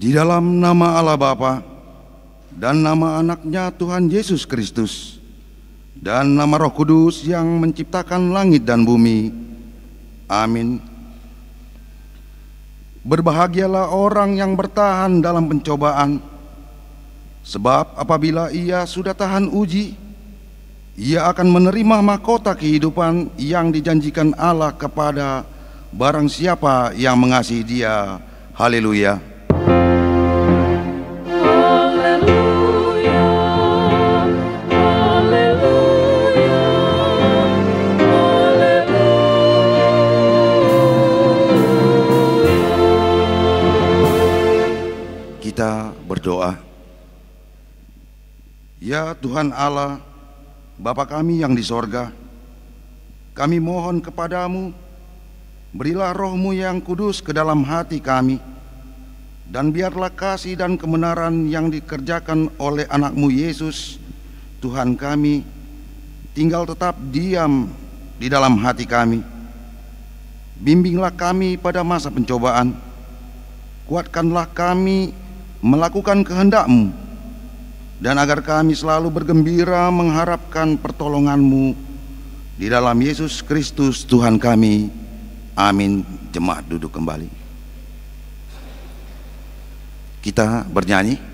Di dalam nama Allah Bapa dan nama anaknya Tuhan Yesus Kristus dan nama Roh Kudus yang menciptakan langit dan bumi. Amin. Berbahagialah orang yang bertahan dalam pencobaan, sebab apabila ia sudah tahan uji, ia akan menerima mahkota kehidupan yang dijanjikan Allah kepada barang siapa yang mengasihi Dia. Haleluya. Kita berdoa. Ya Tuhan Allah, Bapa kami yang di sorga, kami mohon kepadamu, berilah Roh-Mu yang kudus ke dalam hati kami, dan biarlah kasih dan kebenaran yang dikerjakan oleh anak-Mu Yesus, Tuhan kami, tinggal tetap diam di dalam hati kami. Bimbinglah kami pada masa pencobaan, kuatkanlah kami melakukan kehendak-Mu, dan agar kami selalu bergembira mengharapkan pertolongan-Mu di dalam Yesus Kristus Tuhan kami. Amin. Jemaat duduk kembali. Kita bernyanyi.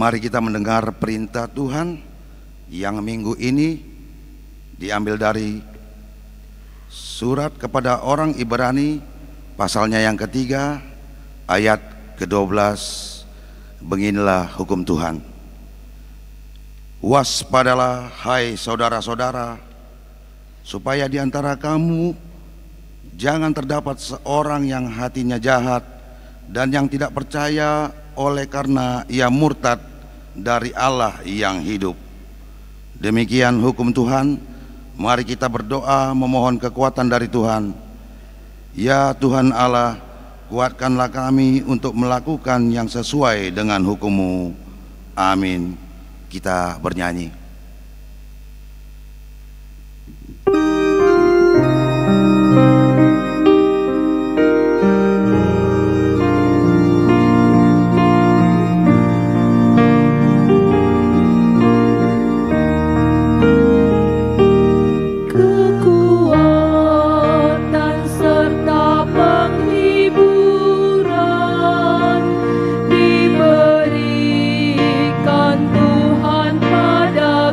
Mari kita mendengar perintah Tuhan yang minggu ini diambil dari surat kepada orang Ibrani pasalnya yang ketiga ayat ke-12. Beginilah hukum Tuhan. Waspadalah hai saudara-saudara, supaya di antara kamu jangan terdapat seorang yang hatinya jahat dan yang tidak percaya oleh karena ia murtad dari Allah yang hidup. Demikian hukum Tuhan. Mari kita berdoa memohon kekuatan dari Tuhan. Ya Tuhan Allah, kuatkanlah kami untuk melakukan yang sesuai dengan hukum-Mu. Amin. Kita bernyanyi. Diberikan Tuhan pada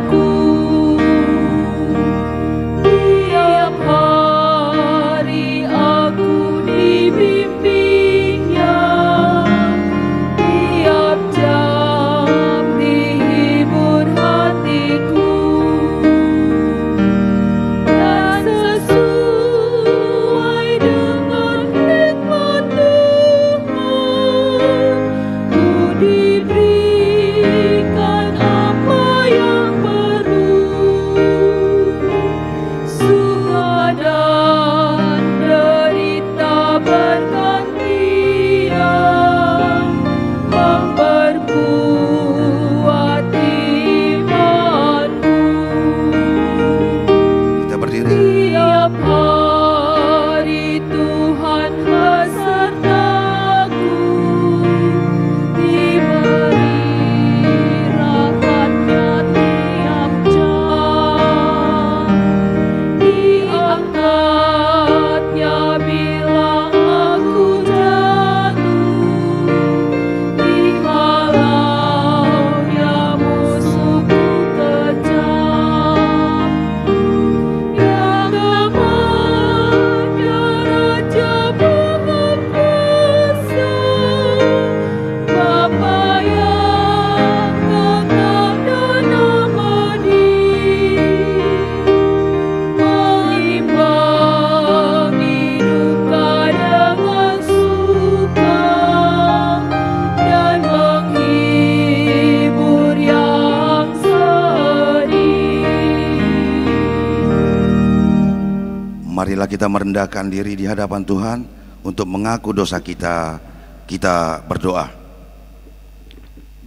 Marilah kita merendahkan diri di hadapan Tuhan untuk mengaku dosa kita. Kita berdoa.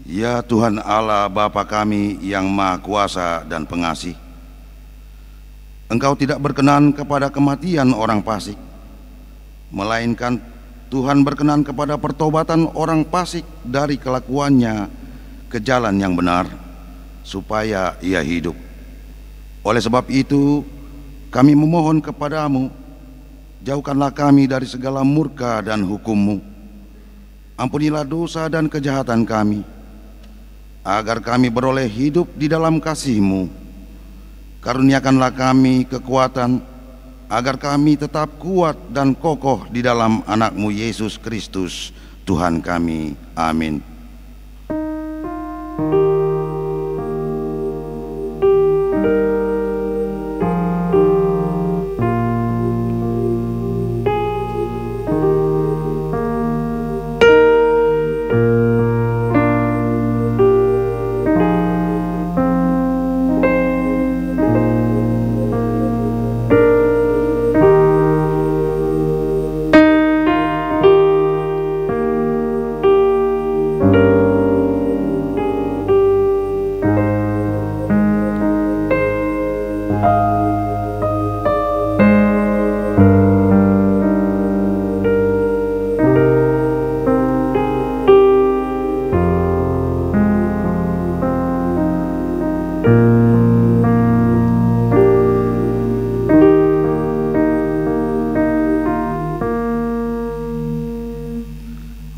Ya Tuhan Allah Bapa kami yang Maha Kuasa dan Pengasih, Engkau tidak berkenan kepada kematian orang fasik, melainkan Tuhan berkenan kepada pertobatan orang fasik dari kelakuannya ke jalan yang benar, supaya ia hidup. Oleh sebab itu, kami memohon kepadamu, jauhkanlah kami dari segala murka dan hukum-Mu. Ampunilah dosa dan kejahatan kami, agar kami beroleh hidup di dalam kasih-Mu. Karuniakanlah kami kekuatan, agar kami tetap kuat dan kokoh di dalam anak-Mu Yesus Kristus, Tuhan kami. Amin.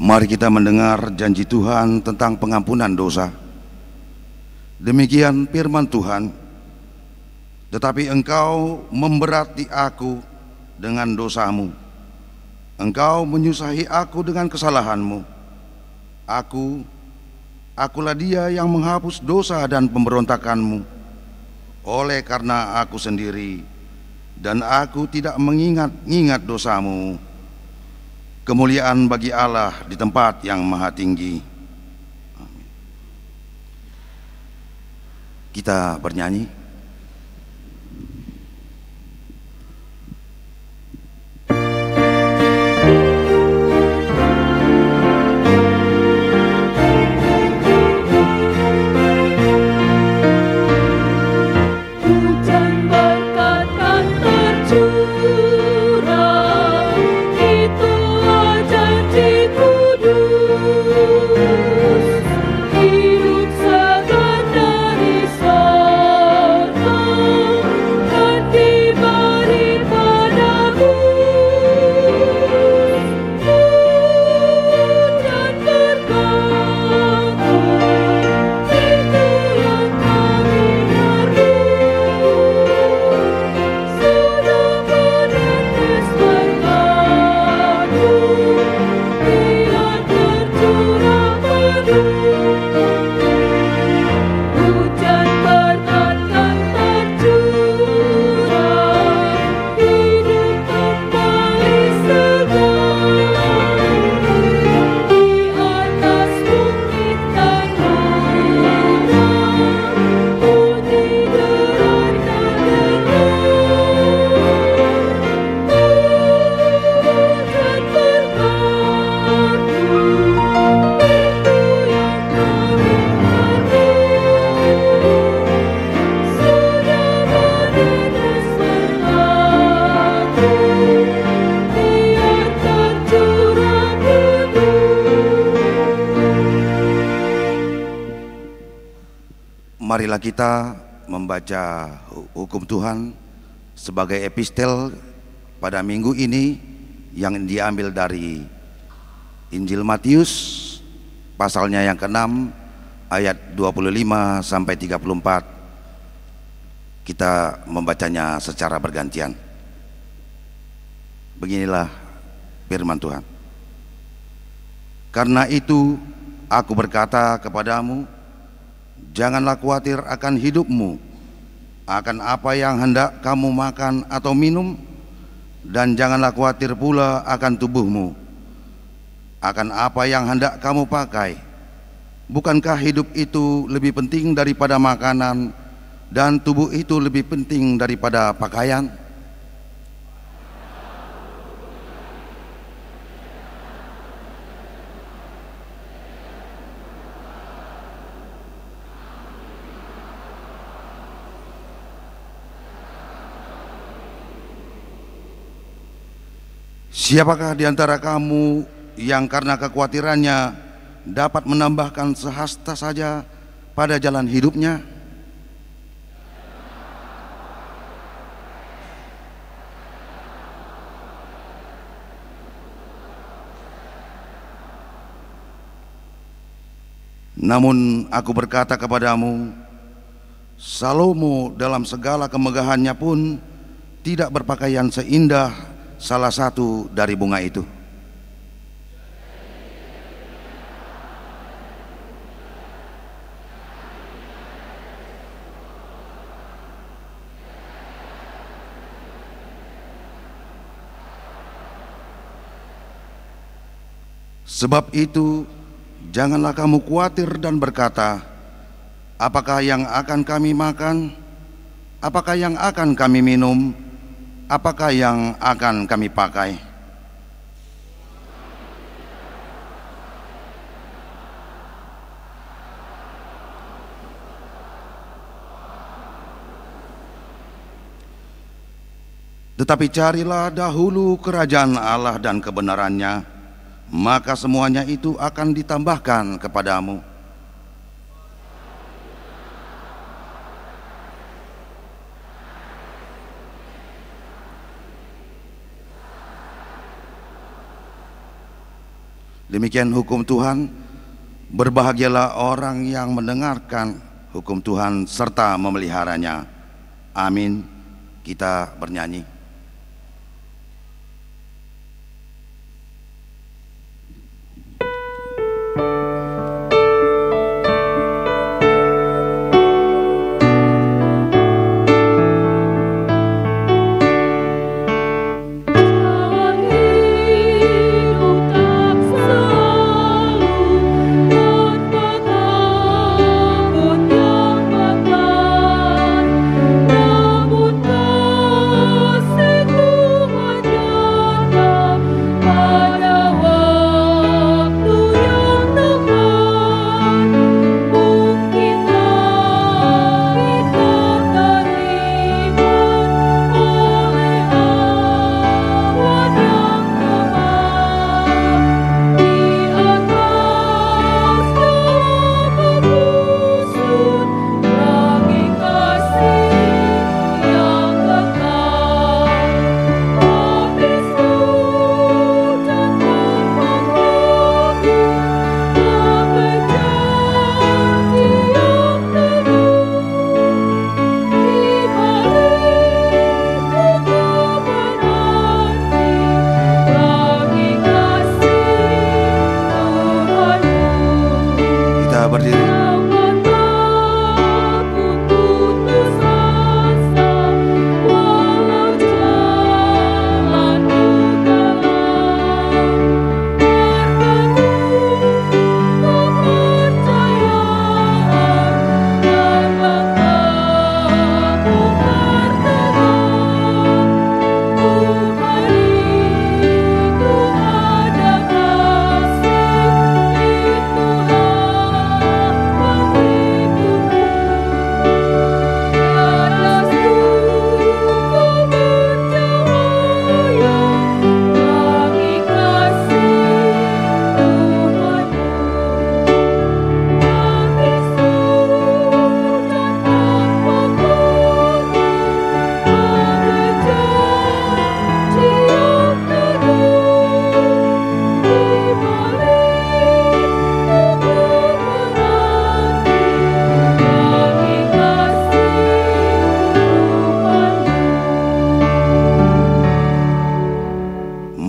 Mari kita mendengar janji Tuhan tentang pengampunan dosa. Demikian firman Tuhan, tetapi engkau memberati aku dengan dosamu, engkau menyusahi aku dengan kesalahanmu. Akulah dia yang menghapus dosa dan pemberontakanmu. Oleh karena aku sendiri dan aku tidak mengingat-ingat dosamu. Kemuliaan bagi Allah di tempat yang maha tinggi. Amin. Kita bernyanyi. Marilah kita membaca hukum Tuhan sebagai epistel pada minggu ini yang diambil dari Injil Matius pasalnya yang ke-6 ayat 25 sampai 34. Kita membacanya secara bergantian. Beginilah firman Tuhan. Karena itu aku berkata kepadamu, janganlah khawatir akan hidupmu, akan apa yang hendak kamu makan atau minum, dan janganlah khawatir pula akan tubuhmu, akan apa yang hendak kamu pakai. Bukankah hidup itu lebih penting daripada makanan, dan tubuh itu lebih penting daripada pakaian? Siapakah di antara kamu yang karena kekhawatirannya dapat menambahkan sehasta saja pada jalan hidupnya? Namun aku berkata kepadamu, Salomo dalam segala kemegahannya pun tidak berpakaian seindah salah satu dari bunga itu. Sebab itu, janganlah kamu khawatir dan berkata, apakah yang akan kami makan? Apakah yang akan kami minum? Apakah yang akan kami pakai? Tetapi carilah dahulu kerajaan Allah dan kebenarannya, maka semuanya itu akan ditambahkan kepadamu. Demikian hukum Tuhan. Berbahagialah orang yang mendengarkan hukum Tuhan serta memeliharanya. Amin. Kita bernyanyi.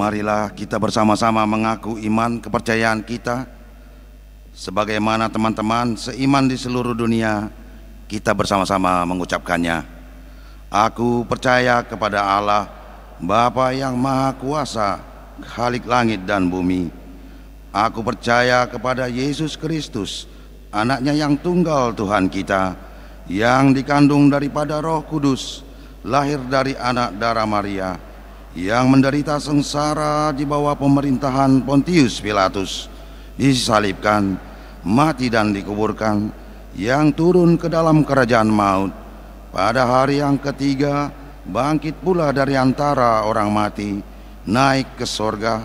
Marilah kita bersama-sama mengaku iman kepercayaan kita. Sebagaimana teman-teman seiman di seluruh dunia, kita bersama-sama mengucapkannya. Aku percaya kepada Allah, Bapa yang Maha Kuasa, Khalik langit dan bumi. Aku percaya kepada Yesus Kristus, Anaknya yang tunggal Tuhan kita, yang dikandung daripada Roh Kudus, lahir dari anak darah Maria, yang menderita sengsara di bawah pemerintahan Pontius Pilatus, disalibkan, mati dan dikuburkan, yang turun ke dalam kerajaan maut, pada hari yang ketiga bangkit pula dari antara orang mati, naik ke sorga,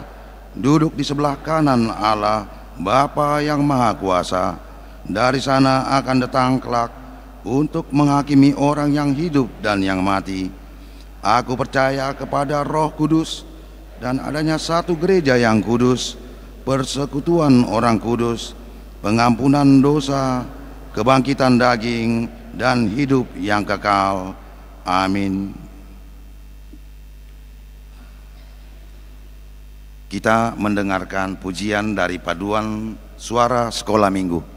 duduk di sebelah kanan Allah Bapa yang Maha Kuasa. Dari sana akan datang kelak untuk menghakimi orang yang hidup dan yang mati. Aku percaya kepada Roh Kudus dan adanya satu gereja yang kudus, persekutuan orang kudus, pengampunan dosa, kebangkitan daging, dan hidup yang kekal. Amin. Kita mendengarkan pujian dari paduan suara sekolah minggu.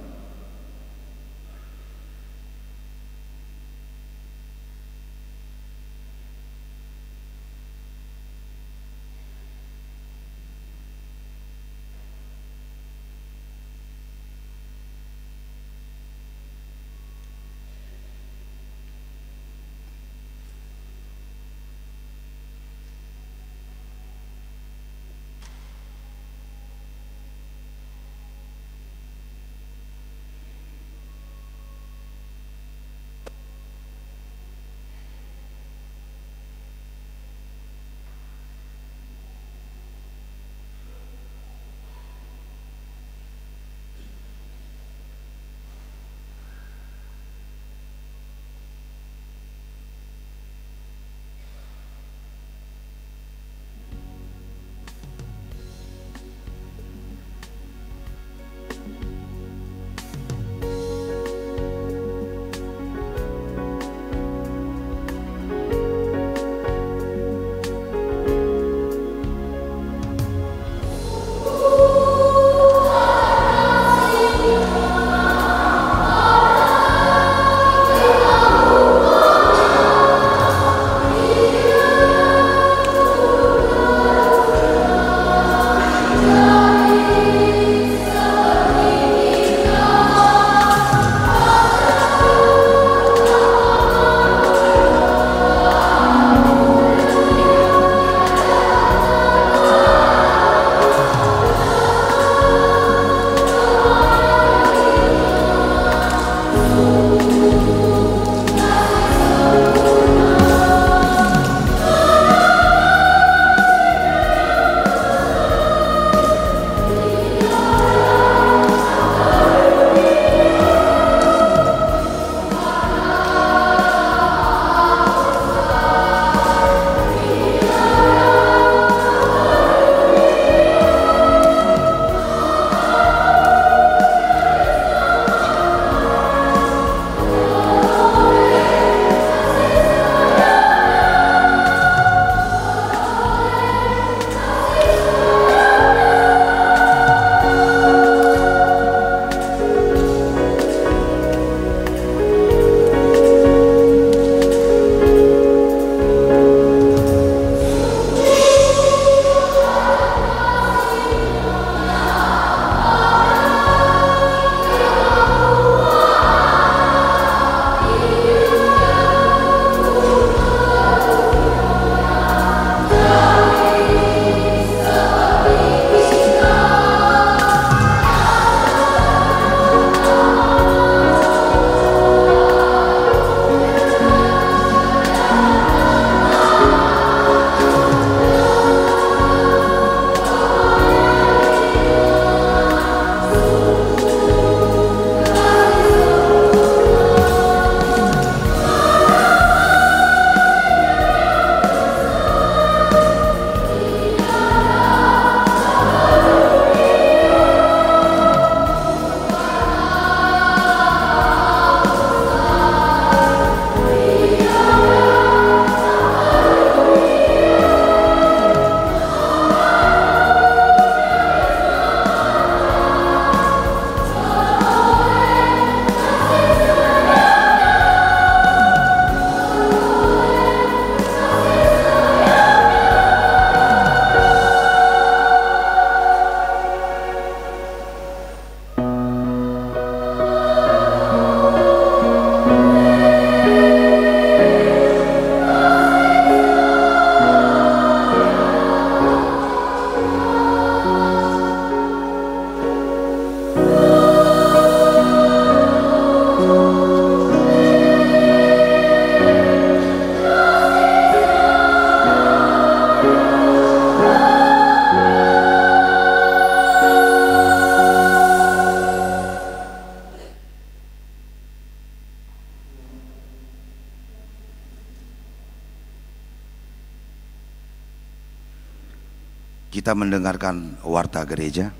Kita mendengarkan warta gereja.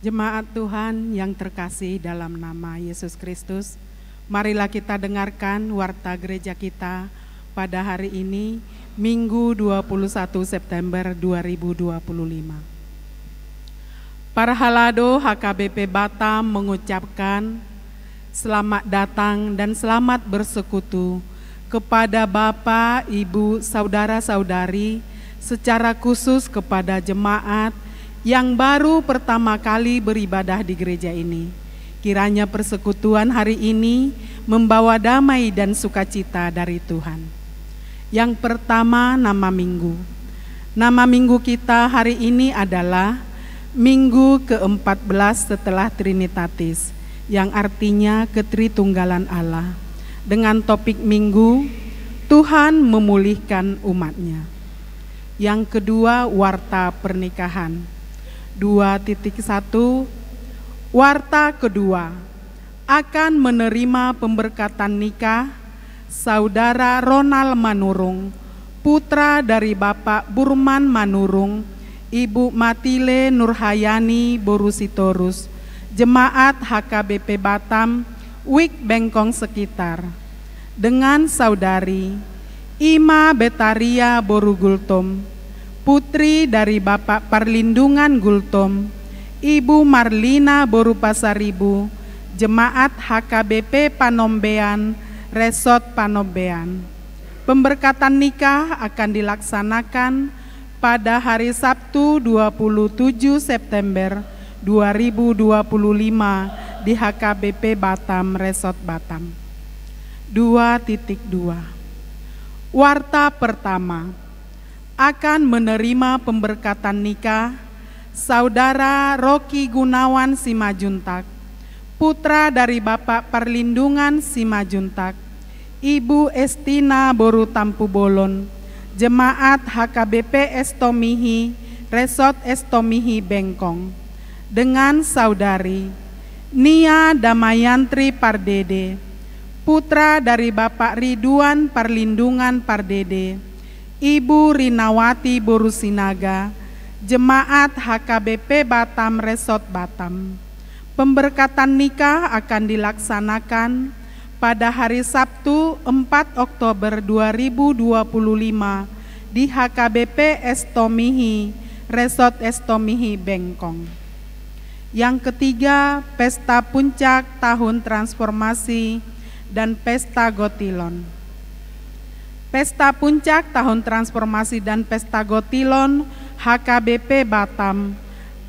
Jemaat Tuhan yang terkasih dalam nama Yesus Kristus, marilah kita dengarkan warta gereja kita pada hari ini, Minggu 21 September 2025. Para halado HKBP Batam mengucapkan selamat datang dan selamat bersekutu kepada Bapak, Ibu, Saudara-saudari, secara khusus kepada jemaat yang baru pertama kali beribadah di gereja ini. Kiranya persekutuan hari ini membawa damai dan sukacita dari Tuhan. Yang pertama, nama minggu. Nama minggu kita hari ini adalah Minggu ke-14 setelah Trinitatis, yang artinya ketritunggalan Allah. Dengan topik minggu, Tuhan memulihkan umatnya. Yang kedua, warta pernikahan. 2.1 Warta kedua, akan menerima pemberkatan nikah Saudara Ronald Manurung, putra dari Bapak Burman Manurung, Ibu Matile Nurhayani Borusitorus, Jemaat HKBP Batam, Wik Bengkong sekitar, dengan Saudari Ima Betaria Borugultom, putri dari Bapak Perlindungan Gultom, Ibu Marlina Borupasaribu, Jemaat HKBP Panombean, Resort Panombean. Pemberkatan nikah akan dilaksanakan pada hari Sabtu 27 September 2025 di HKBP Batam, Resort Batam. 2.2 Warta pertama, akan menerima pemberkatan nikah Saudara Rocky Gunawan Simajuntak, putra dari Bapak Perlindungan Simajuntak, Ibu Estina Boru Tampu Bolon, Jemaat HKBP Estomihi, Resort Estomihi Bengkong, dengan Saudari Nia Damayantri Pardede, putra dari Bapak Ridwan Perlindungan Pardede, Ibu Rinawati Borusinaga, Jemaat HKBP Batam, Resort Batam. Pemberkatan nikah akan dilaksanakan pada hari Sabtu 4 Oktober 2025 di HKBP Estomihi, Resort Estomihi Bengkong. Yang ketiga, Pesta Puncak Tahun Transformasi dan Pesta Gotilon. Pesta Puncak Tahun Transformasi dan Pesta Gotilon HKBP Batam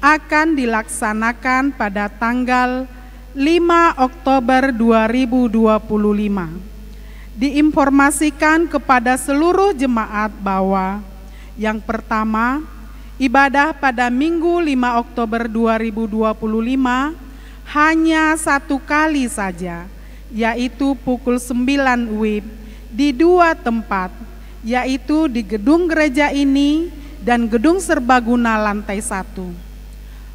akan dilaksanakan pada tanggal 5 Oktober 2025. Diinformasikan kepada seluruh jemaat bahwa yang pertama, ibadah pada Minggu 5 Oktober 2025 hanya satu kali saja, yaitu pukul 9 WIB di dua tempat, yaitu di gedung gereja ini dan gedung serbaguna lantai 1.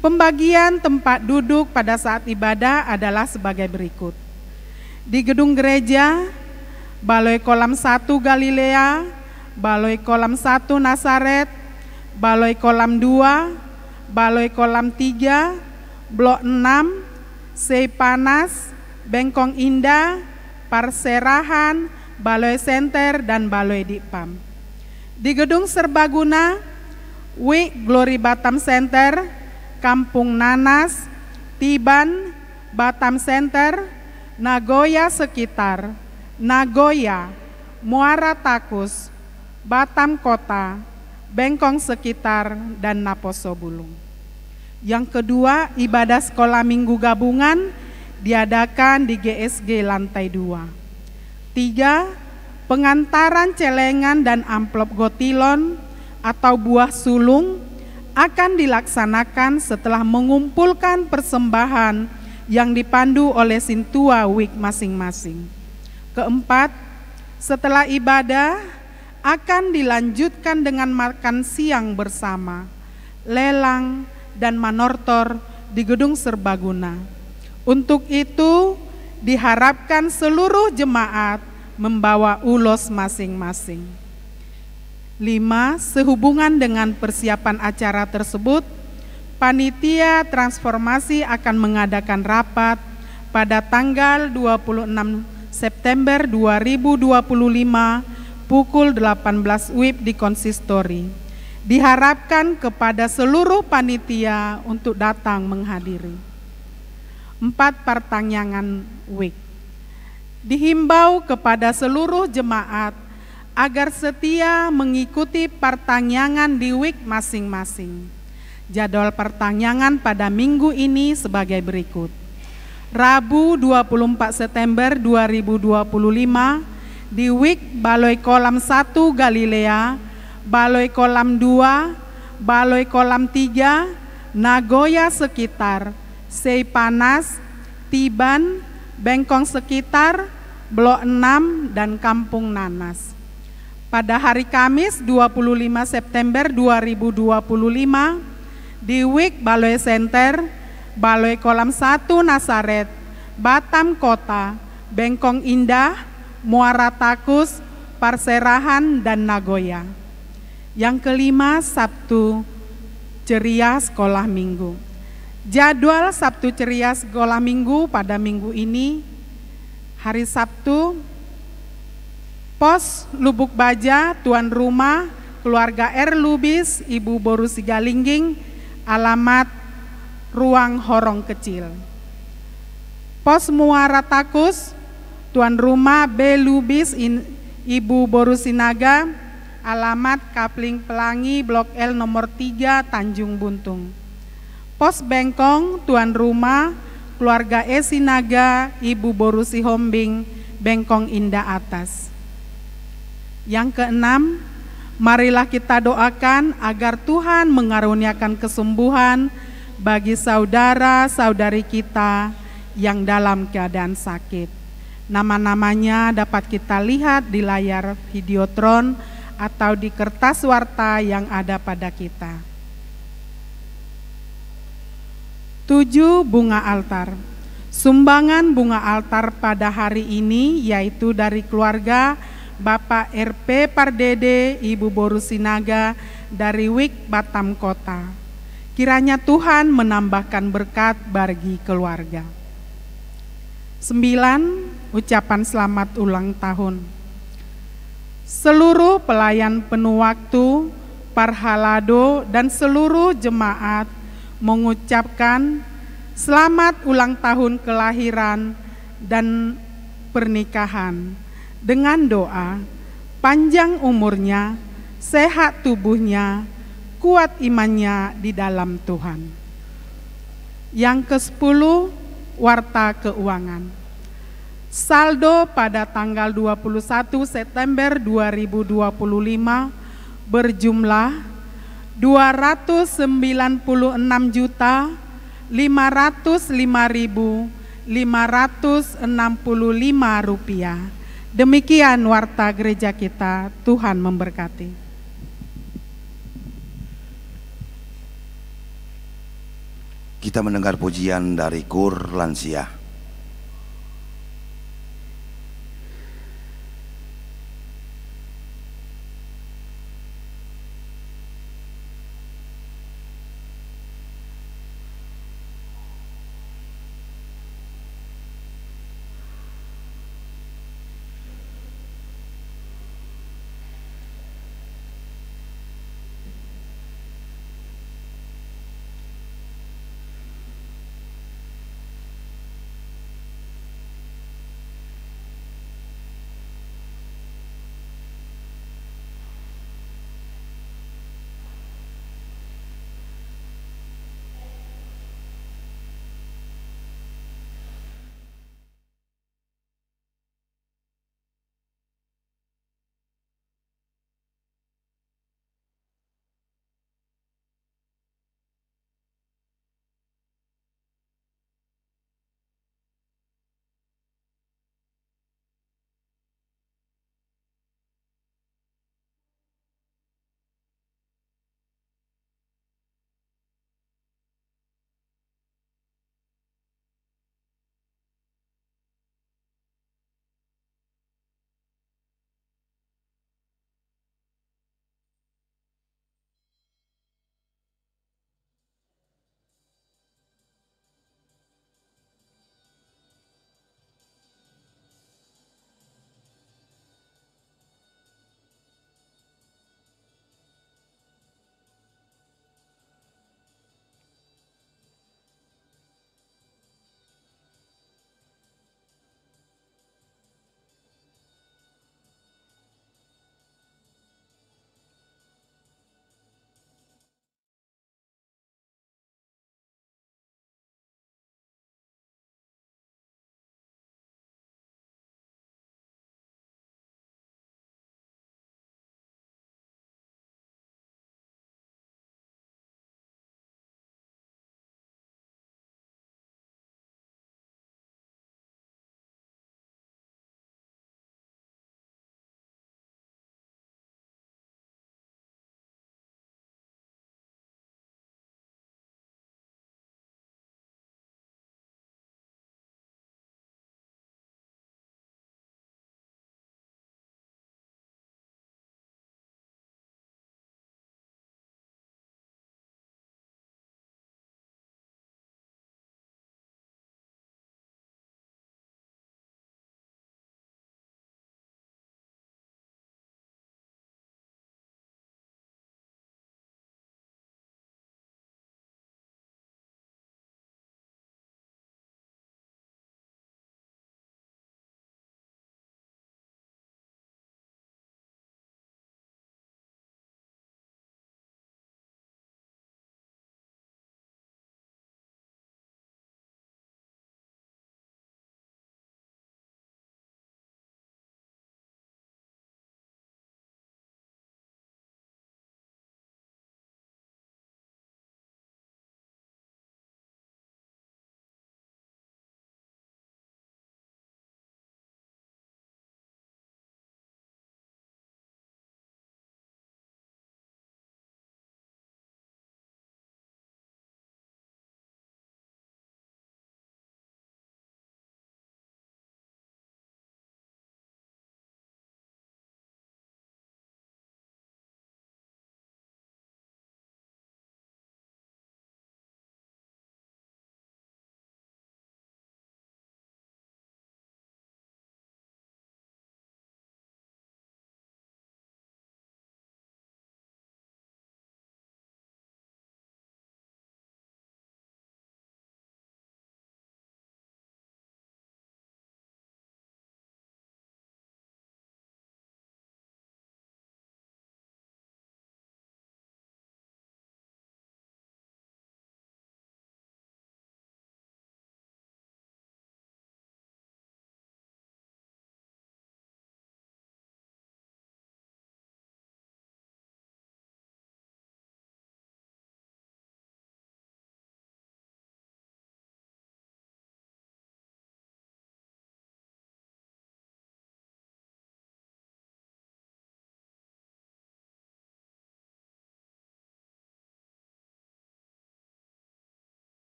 Pembagian tempat duduk pada saat ibadah adalah sebagai berikut. Di gedung gereja, Baloi Kolam 1 Galilea, Baloi Kolam 1 Nasaret, Baloi Kolam 2, Baloi Kolam 3, Blok 6, Seipanas, Bengkong Indah, Parserahan, Baloi Center, dan Baloi Dipam. Di gedung serbaguna, Wik Glory Batam Center, Kampung Nanas, Tiban, Batam Center, Nagoya sekitar, Nagoya, Muara Takus, Batam Kota, Bengkong sekitar, dan Naposo Bulung. Yang kedua, ibadah sekolah minggu gabungan diadakan di GSG lantai 2. 3. Pengantaran celengan dan amplop gotilon atau buah sulung akan dilaksanakan setelah mengumpulkan persembahan yang dipandu oleh sintua wik masing-masing. Keempat, setelah ibadah akan dilanjutkan dengan makan siang bersama, lelang, dan manortor di gedung serbaguna. Untuk itu, diharapkan seluruh jemaat membawa ulos masing-masing. 5. Sehubungan dengan persiapan acara tersebut, Panitia Transformasi akan mengadakan rapat pada tanggal 26 September 2025 pukul 18 WIB di konsistori. Diharapkan kepada seluruh panitia untuk datang menghadiri. 4. Pertanyaan WIB. Dihimbau kepada seluruh jemaat agar setia mengikuti pertanyaan di WIB masing-masing. Jadwal pertanyaan pada minggu ini sebagai berikut. Rabu 24 September 2025 di WIB Baloi Kolam 1 Galilea, Baloi Kolam 2, Baloi Kolam 3, Nagoya sekitar, Seipanas, Tiban, Bengkong sekitar, Blok 6, dan Kampung Nanas. Pada hari Kamis 25 September 2025 di WIB Baloi Center, Baloi Kolam 1 Nasaret, Batam Kota, Bengkong Indah, Muara Takus, Parserahan, dan Nagoya. Yang kelima, Sabtu Ceria Sekolah Minggu. Jadwal Sabtu Ceria Sekolah Minggu pada minggu ini, hari Sabtu, Pos Lubuk Baja, tuan rumah, keluarga R. Lubis, Ibu Boru Sigalingging, alamat Ruang Horong Kecil. Pos Muara Takus, tuan rumah B. Lubis, Ibu Boru Sinaga, alamat Kapling Pelangi, Blok L nomor 3, Tanjung Buntung. Pos Bengkong, tuan rumah, keluarga E. Sinaga, Ibu Boru Sihombing, Bengkong Indah Atas. Yang keenam, marilah kita doakan agar Tuhan mengaruniakan kesembuhan bagi saudara-saudari kita yang dalam keadaan sakit. Nama-namanya dapat kita lihat di layar videotron atau di kertas warta yang ada pada kita. 7. Bunga altar. Sumbangan bunga altar pada hari ini yaitu dari keluarga Bapak RP Pardede, Ibu Boru Sinaga dari WIB Batam Kota. Kiranya Tuhan menambahkan berkat bagi keluarga. 9. Ucapan selamat ulang tahun. Seluruh pelayan penuh waktu, Parhalado, dan seluruh jemaat mengucapkan selamat ulang tahun kelahiran dan pernikahan. Dengan doa, panjang umurnya, sehat tubuhnya, kuat imannya di dalam Tuhan. Yang ke-10, warta keuangan. Saldo pada tanggal 21 September 2025 berjumlah 296.505.565 rupiah. Demikian warta gereja kita. Tuhan memberkati. Kita mendengar pujian dari Kur Lansia.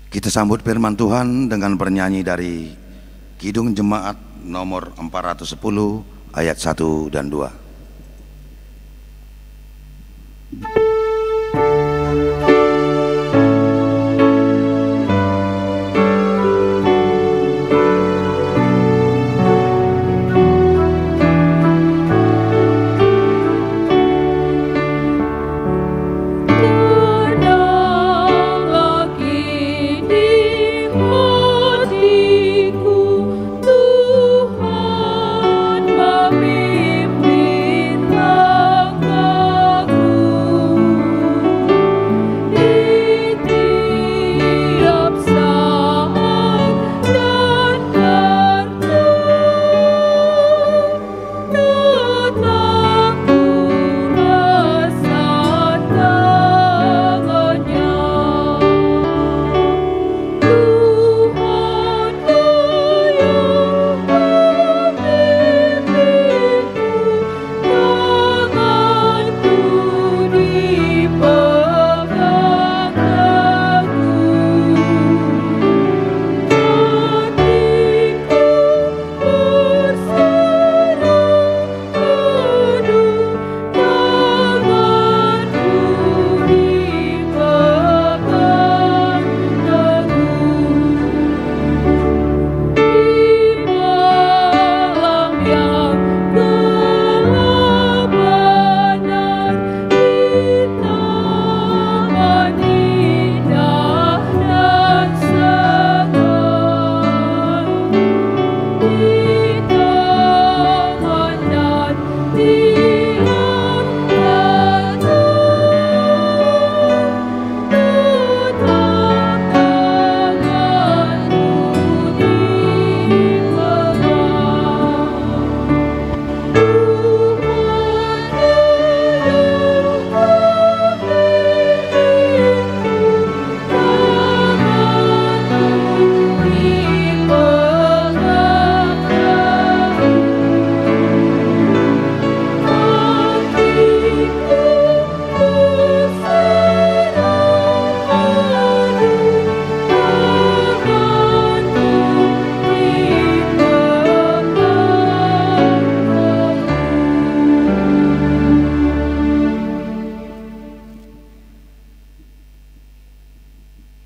Kita sambut firman Tuhan dengan bernyanyi dari Kidung Jemaat nomor 410 ayat 1 dan 2.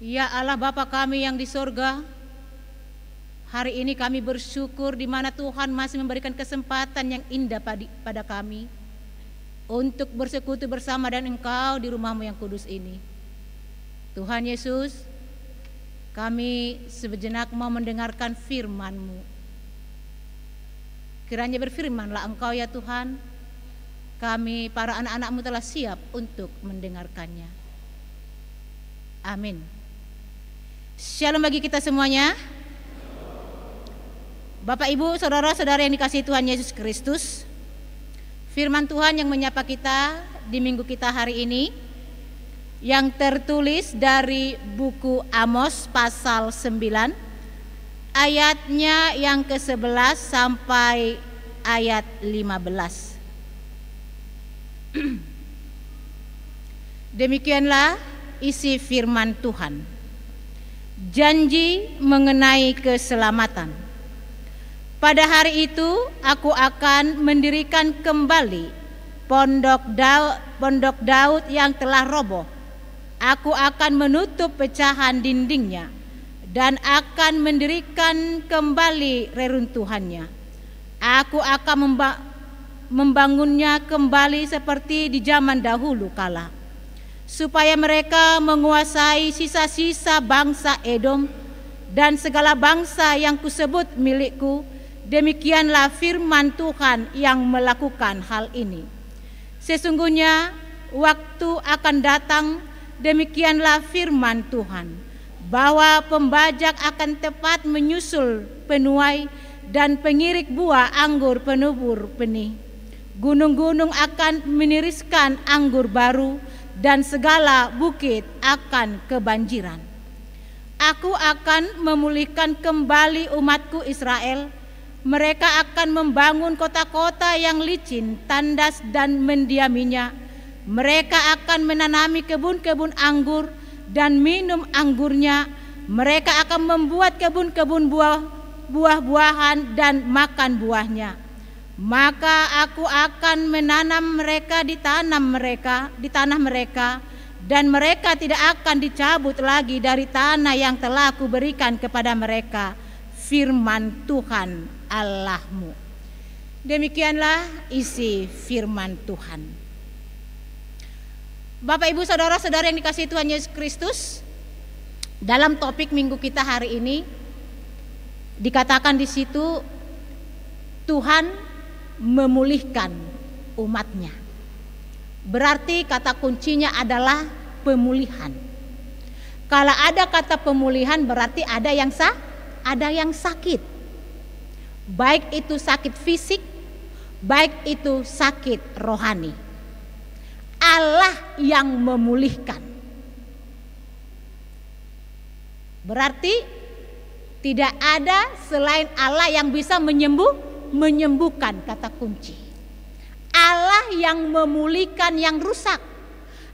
Ya Allah Bapa kami yang di sorga, hari ini kami bersyukur di mana Tuhan masih memberikan kesempatan yang indah pada kami untuk bersekutu bersama dan Engkau di rumah-Mu yang kudus ini. Tuhan Yesus, kami sejenak mau mendengarkan firman-Mu. Kiranya berfirmanlah Engkau ya Tuhan, kami para anak-anak-Mu telah siap untuk mendengarkannya. Amin. Shalom bagi kita semuanya. Bapak Ibu, saudara-saudara yang dikasihi Tuhan Yesus Kristus, firman Tuhan yang menyapa kita di minggu kita hari ini yang tertulis dari buku Amos pasal 9 ayatnya yang ke-11 sampai ayat 15. Demikianlah isi firman Tuhan. Janji mengenai keselamatan. Pada hari itu aku akan mendirikan kembali pondok Daud yang telah roboh. Aku akan menutup pecahan dindingnya dan akan mendirikan kembali reruntuhannya. Aku akan membangunnya kembali seperti di zaman dahulu kala, supaya mereka menguasai sisa-sisa bangsa Edom dan segala bangsa yang kusebut milikku. Demikianlah firman Tuhan yang melakukan hal ini. Sesungguhnya waktu akan datang, demikianlah firman Tuhan, bahwa pembajak akan tepat menyusul penuai dan pengirik buah anggur penubur benih. Gunung-gunung akan meniriskan anggur baru dan segala bukit akan kebanjiran. Aku akan memulihkan kembali umatku Israel. Mereka akan membangun kota-kota yang licin, tandas dan mendiaminya. Mereka akan menanami kebun-kebun anggur dan minum anggurnya. Mereka akan membuat kebun-kebun buah-buahan dan makan buahnya. Maka aku akan menanam mereka di tanah mereka, dan mereka tidak akan dicabut lagi dari tanah yang telah aku berikan kepada mereka, firman Tuhan Allahmu. Demikianlah isi firman Tuhan. Bapak Ibu saudara-saudara yang dikasihi Tuhan Yesus Kristus, dalam topik minggu kita hari ini dikatakan di situ Tuhan memulihkan umatnya. Berarti kata kuncinya adalah pemulihan. Kalau ada kata pemulihan berarti ada yang sakit. Baik itu sakit fisik, baik itu sakit rohani. Allah yang memulihkan. Berarti tidak ada selain Allah yang bisa menyembuhkan, kata kunci. Allah yang memulihkan yang rusak,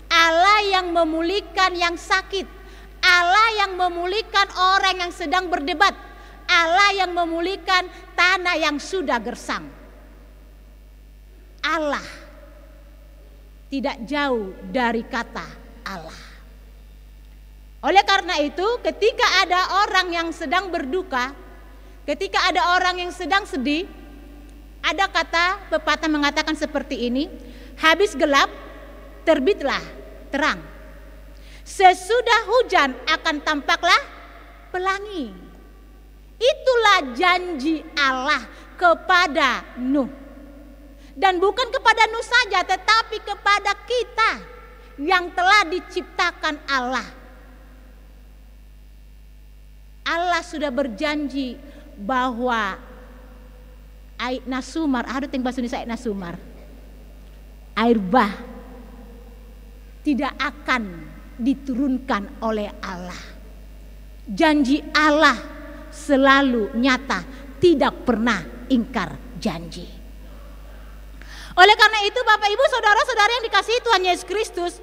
Allah yang memulihkan yang sakit, Allah yang memulihkan orang yang sedang berdebat, Allah yang memulihkan tanah yang sudah gersang. Allah tidak jauh dari kata Allah. Oleh karena itu, ketika ada orang yang sedang berduka, ketika ada orang yang sedang sedih, ada kata pepatah mengatakan seperti ini, habis gelap terbitlah terang, sesudah hujan akan tampaklah pelangi. Itulah janji Allah kepada Nuh. Dan bukan kepada Nuh saja, tetapi kepada kita yang telah diciptakan Allah. Allah sudah berjanji bahwa air nasumar, ada yang bahasa Indonesia nasumar, air bah tidak akan diturunkan oleh Allah. Janji Allah selalu nyata, tidak pernah ingkar janji. Oleh karena itu Bapak Ibu saudara-saudara yang dikasihi Tuhan Yesus Kristus,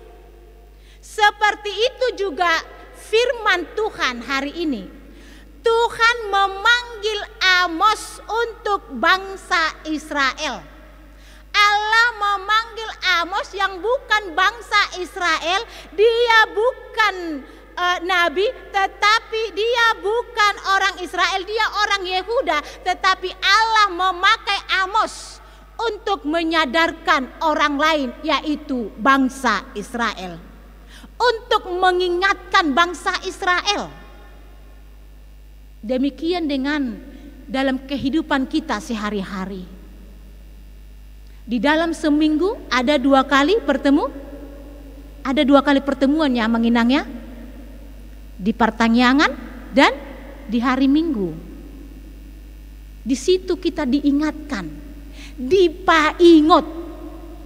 seperti itu juga firman Tuhan hari ini. Tuhan memanggil Amos untuk bangsa Israel. Allah memanggil Amos yang bukan bangsa Israel. Dia bukan nabi, tetapi dia bukan orang Israel, dia orang Yehuda. Tetapi Allah memakai Amos untuk menyadarkan orang lain, yaitu bangsa Israel. Untuk mengingatkan bangsa Israel. Demikian dengan dalam kehidupan kita sehari-hari. Di dalam seminggu ada 2 kali bertemu. Ada 2 kali pertemuan yang menginangnya. Di pertanyaan dan di hari Minggu. Di situ kita diingatkan. Dipaingot.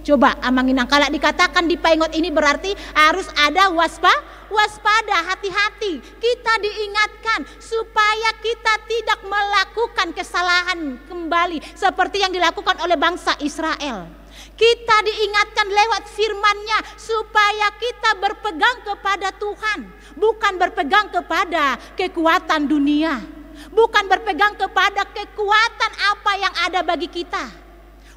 Coba amanginang, kalau dikatakan dipaingot ini berarti harus ada waspada, hati-hati. Kita diingatkan supaya kita tidak melakukan kesalahan kembali seperti yang dilakukan oleh bangsa Israel. Kita diingatkan lewat firman-Nya supaya kita berpegang kepada Tuhan, bukan berpegang kepada kekuatan dunia, bukan berpegang kepada kekuatan apa yang ada bagi kita.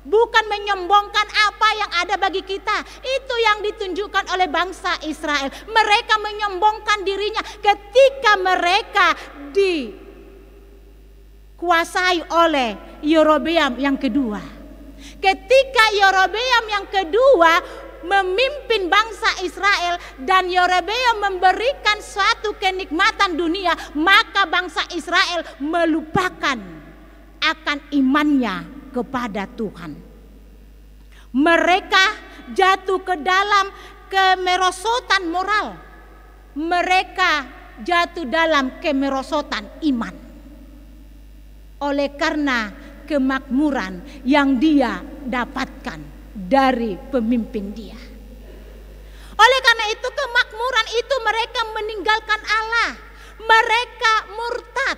Bukan menyombongkan apa yang ada bagi kita. Itu yang ditunjukkan oleh bangsa Israel. Mereka menyombongkan dirinya ketika mereka dikuasai oleh Yerobeam yang kedua. Ketika Yerobeam yang kedua memimpin bangsa Israel dan Yerobeam memberikan suatu kenikmatan dunia, maka bangsa Israel melupakan akan imannya kepada Tuhan. Mereka jatuh ke dalam kemerosotan moral. Mereka jatuh dalam kemerosotan iman. Oleh karena kemakmuran yang dia dapatkan dari pemimpin dia. Oleh karena itu kemakmuran itu mereka meninggalkan Allah. Mereka murtad.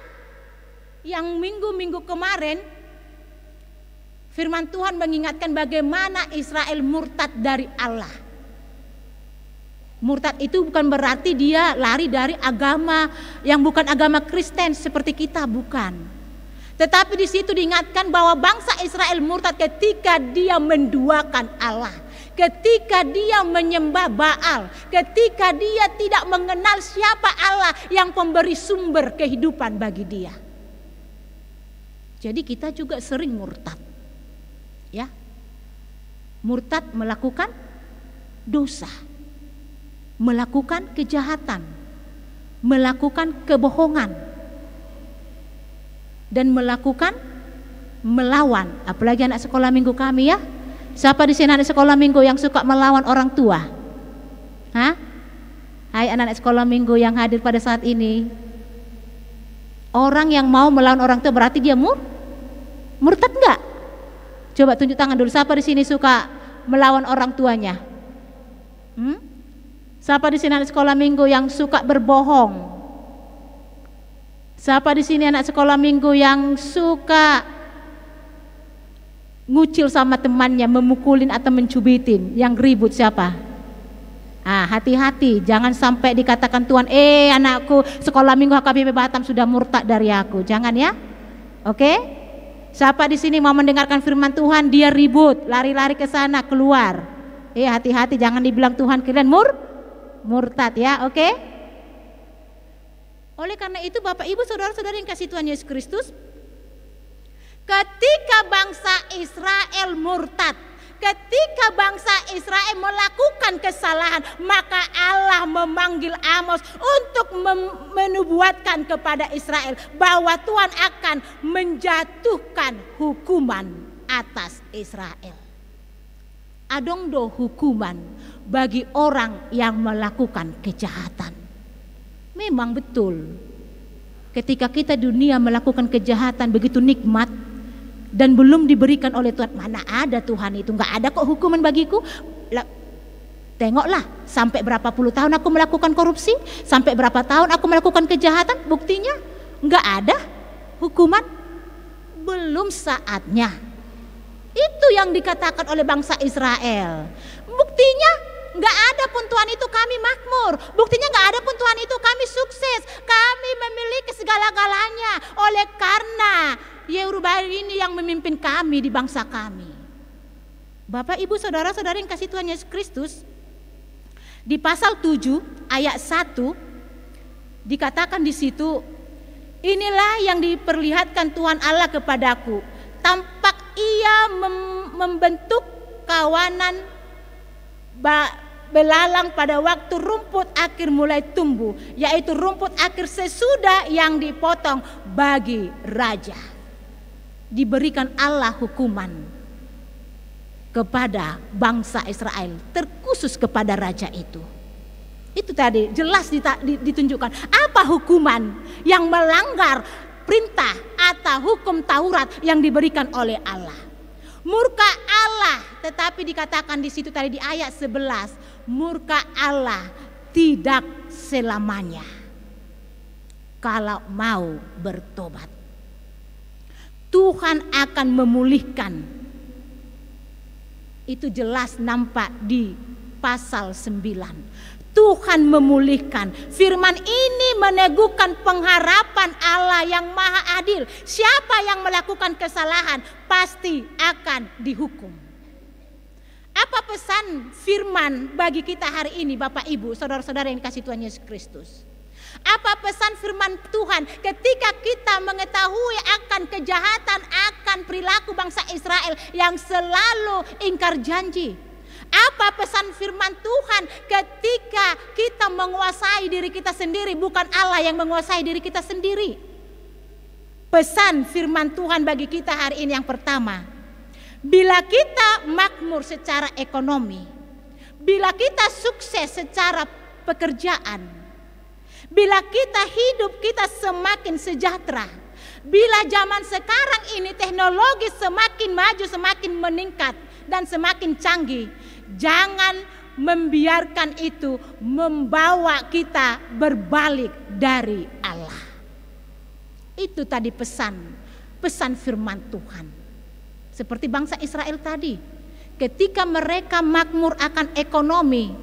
Yang minggu-minggu kemarin firman Tuhan mengingatkan bagaimana Israel murtad dari Allah. Murtad itu bukan berarti dia lari dari agama yang bukan agama Kristen seperti kita, bukan. Tetapi di situ diingatkan bahwa bangsa Israel murtad ketika dia menduakan Allah, ketika dia menyembah Baal, ketika dia tidak mengenal siapa Allah yang pemberi sumber kehidupan bagi dia. Jadi kita juga sering murtad. Ya. Murtad melakukan dosa, melakukan kejahatan, melakukan kebohongan, dan melawan. Apalagi anak sekolah minggu kami ya. Siapa di sini anak sekolah minggu yang suka melawan orang tua? Hah? Hai anak-anak sekolah minggu yang hadir pada saat ini. Orang yang mau melawan orang tua berarti dia murtad enggak? Coba tunjuk tangan dulu. Siapa di sini suka melawan orang tuanya? Siapa di sini anak sekolah minggu yang suka berbohong? Siapa di sini anak sekolah minggu yang suka ngucil sama temannya, memukulin atau mencubitin? Yang ribut siapa? Hati-hati, jangan sampai dikatakan Tuhan, anakku sekolah minggu HKBP Batam sudah murtad dari aku. Jangan ya. Oke? Siapa di sini mau mendengarkan firman Tuhan, dia ribut, lari-lari ke sana, keluar. Hati-hati, jangan dibilang Tuhan kalian murtad ya, oke? Oleh karena itu Bapak Ibu saudara-saudara yang kasih Tuhan Yesus Kristus, ketika bangsa Israel murtad, ketika bangsa Israel melakukan kesalahan, maka Allah memanggil Amos untuk menubuatkan kepada Israel bahwa Tuhan akan menjatuhkan hukuman atas Israel. Adongdo hukuman bagi orang yang melakukan kejahatan. Memang betul, ketika kita dunia melakukan kejahatan begitu nikmat dan belum diberikan oleh Tuhan. Mana ada Tuhan itu, nggak ada kok hukuman bagiku. Tengoklah sampai berapa puluh tahun aku melakukan korupsi, sampai berapa tahun aku melakukan kejahatan, buktinya nggak ada hukuman. Belum saatnya. Itu yang dikatakan oleh bangsa Israel. Buktinya nggak ada pun Tuhan itu kami makmur. Buktinya nggak ada pun Tuhan itu kami sukses. Kami memiliki segala-galanya oleh karena Yerubbaal ini yang memimpin kami di bangsa kami. Bapak Ibu saudara-saudara yang kasih Tuhan Yesus Kristus, di pasal 7 ayat 1 dikatakan di situ, inilah yang diperlihatkan Tuhan Allah kepadaku, tampak ia membentuk kawanan belalang pada waktu rumput akir mulai tumbuh, yaitu rumput akir sesudah yang dipotong bagi raja. Diberikan Allah hukuman kepada bangsa Israel, terkhusus kepada raja itu. Itu tadi jelas ditunjukkan apa hukuman yang melanggar perintah atau hukum Taurat yang diberikan oleh Allah. Murka Allah, tetapi dikatakan di situ tadi di ayat 11, murka Allah tidak selamanya kalau mau bertobat. Tuhan akan memulihkan. Itu jelas nampak di pasal 9. Tuhan memulihkan. Firman ini meneguhkan pengharapan Allah yang maha adil. Siapa yang melakukan kesalahan pasti akan dihukum. Apa pesan firman bagi kita hari ini Bapak Ibu, saudara-saudara yang dikasihi Tuhan Yesus Kristus? Apa pesan firman Tuhan ketika kita mengetahui akan kejahatan, akan perilaku bangsa Israel yang selalu ingkar janji? Apa pesan firman Tuhan ketika kita menguasai diri kita sendiri, bukan Allah yang menguasai diri kita sendiri? Pesan firman Tuhan bagi kita hari ini yang pertama, bila kita makmur secara ekonomi, bila kita sukses secara pekerjaan, bila kita hidup kita semakin sejahtera, bila zaman sekarang ini teknologi semakin maju, semakin meningkat dan semakin canggih, jangan membiarkan itu membawa kita berbalik dari Allah. Itu tadi pesan firman Tuhan. Seperti bangsa Israel tadi, ketika mereka makmur akan ekonomi,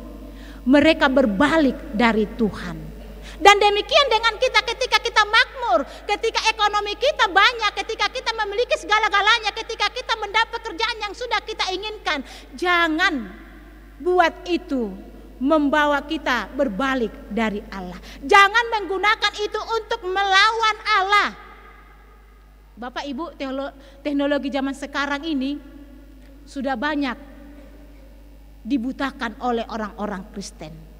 mereka berbalik dari Tuhan. Dan demikian dengan kita ketika kita makmur, ketika ekonomi kita banyak, ketika kita memiliki segala-galanya, ketika kita mendapat pekerjaan yang sudah kita inginkan. Jangan buat itu membawa kita berbalik dari Allah. Jangan menggunakan itu untuk melawan Allah. Bapak Ibu, teknologi zaman sekarang ini sudah banyak dibutakan oleh orang-orang Kristen.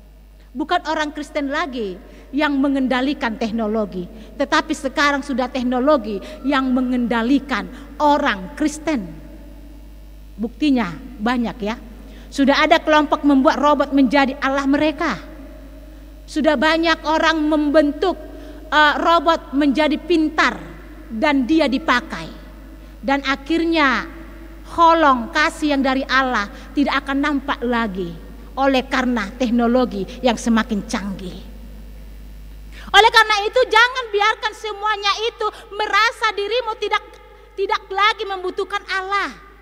Bukan orang Kristen lagi yang mengendalikan teknologi, tetapi sekarang sudah teknologi yang mengendalikan orang Kristen. Buktinya banyak ya. Sudah ada kelompok membuat robot menjadi Allah mereka. Sudah banyak orang membentuk robot menjadi pintar dan dia dipakai. Dan akhirnya holong kasih yang dari Allah tidak akan nampak lagi. Oleh karena teknologi yang semakin canggih. Oleh karena itu jangan biarkan semuanya itu merasa dirimu tidak lagi membutuhkan Allah.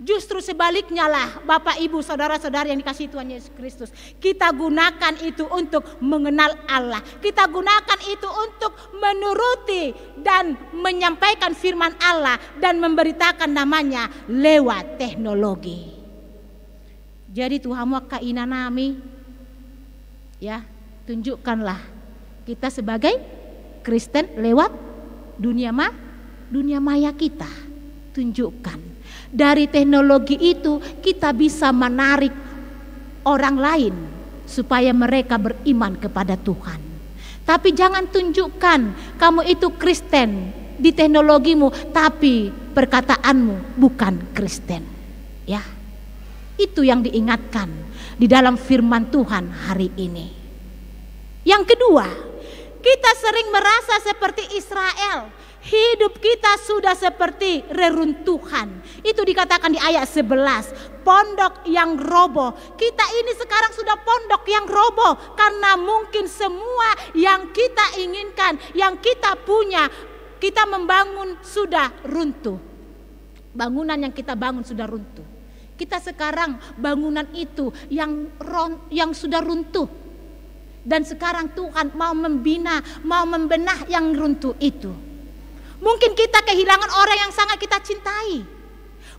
Justru sebaliknya lah Bapak Ibu saudara-saudara yang dikasihi Tuhan Yesus Kristus. Kita gunakan itu untuk mengenal Allah. Kita gunakan itu untuk menuruti dan menyampaikan firman Allah dan memberitakan namanya lewat teknologi. Jadi Tuhan waka inanami, ya tunjukkanlah kita sebagai Kristen lewat dunia maya kita. Tunjukkan dari teknologi itu kita bisa menarik orang lain supaya mereka beriman kepada Tuhan. Tapi jangan tunjukkan kamu itu Kristen di teknologimu, tapi perkataanmu bukan Kristen, ya. Itu yang diingatkan di dalam firman Tuhan hari ini. Yang kedua, kita sering merasa seperti Israel. Hidup kita sudah seperti reruntuhan. Itu dikatakan di ayat 11. Pondok yang roboh. Kita ini sekarang sudah pondok yang roboh. Karena mungkin semua yang kita inginkan, yang kita punya, kita membangun sudah runtuh. Bangunan yang kita bangun sudah runtuh. Kita sekarang bangunan itu yang sudah runtuh. Dan sekarang Tuhan mau membina, mau membenah yang runtuh itu. Mungkin kita kehilangan orang yang sangat kita cintai.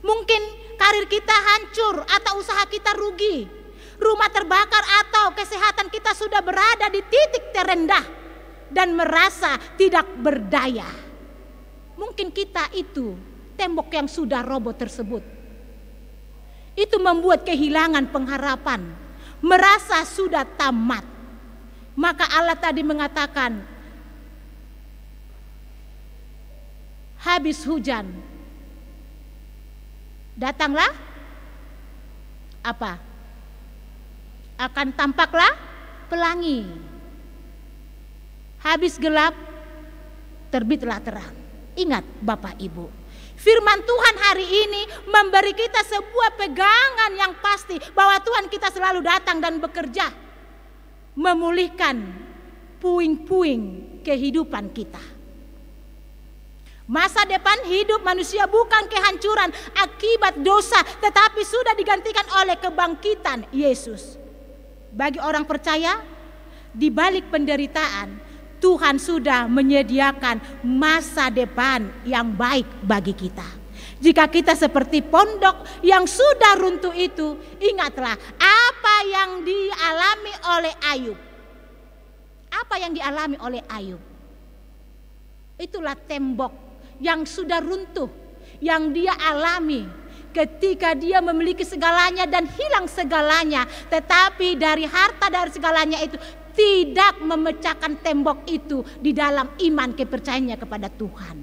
Mungkin karir kita hancur atau usaha kita rugi. Rumah terbakar atau kesehatan kita sudah berada di titik terendah. Dan merasa tidak berdaya. Mungkin kita itu tembok yang sudah roboh tersebut. Itu membuat kehilangan pengharapan, merasa sudah tamat. Maka Allah tadi mengatakan, habis hujan, datanglah apa? Akan tampaklah pelangi. Habis gelap, terbitlah terang. Ingat Bapak Ibu. Firman Tuhan hari ini memberi kita sebuah pegangan yang pasti bahwa Tuhan kita selalu datang dan bekerja memulihkan puing-puing kehidupan kita. Masa depan hidup manusia bukan kehancuran akibat dosa, tetapi sudah digantikan oleh kebangkitan Yesus. Bagi orang percaya, di balik penderitaan Tuhan sudah menyediakan masa depan yang baik bagi kita. Jika kita seperti pondok yang sudah runtuh itu, ingatlah apa yang dialami oleh Ayub. Apa yang dialami oleh Ayub? Itulah tembok yang sudah runtuh, yang dia alami ketika dia memiliki segalanya dan hilang segalanya. Tetapi dari harta, dari segalanya itu tidak memecahkan tembok itu di dalam iman kepercayaannya kepada Tuhan.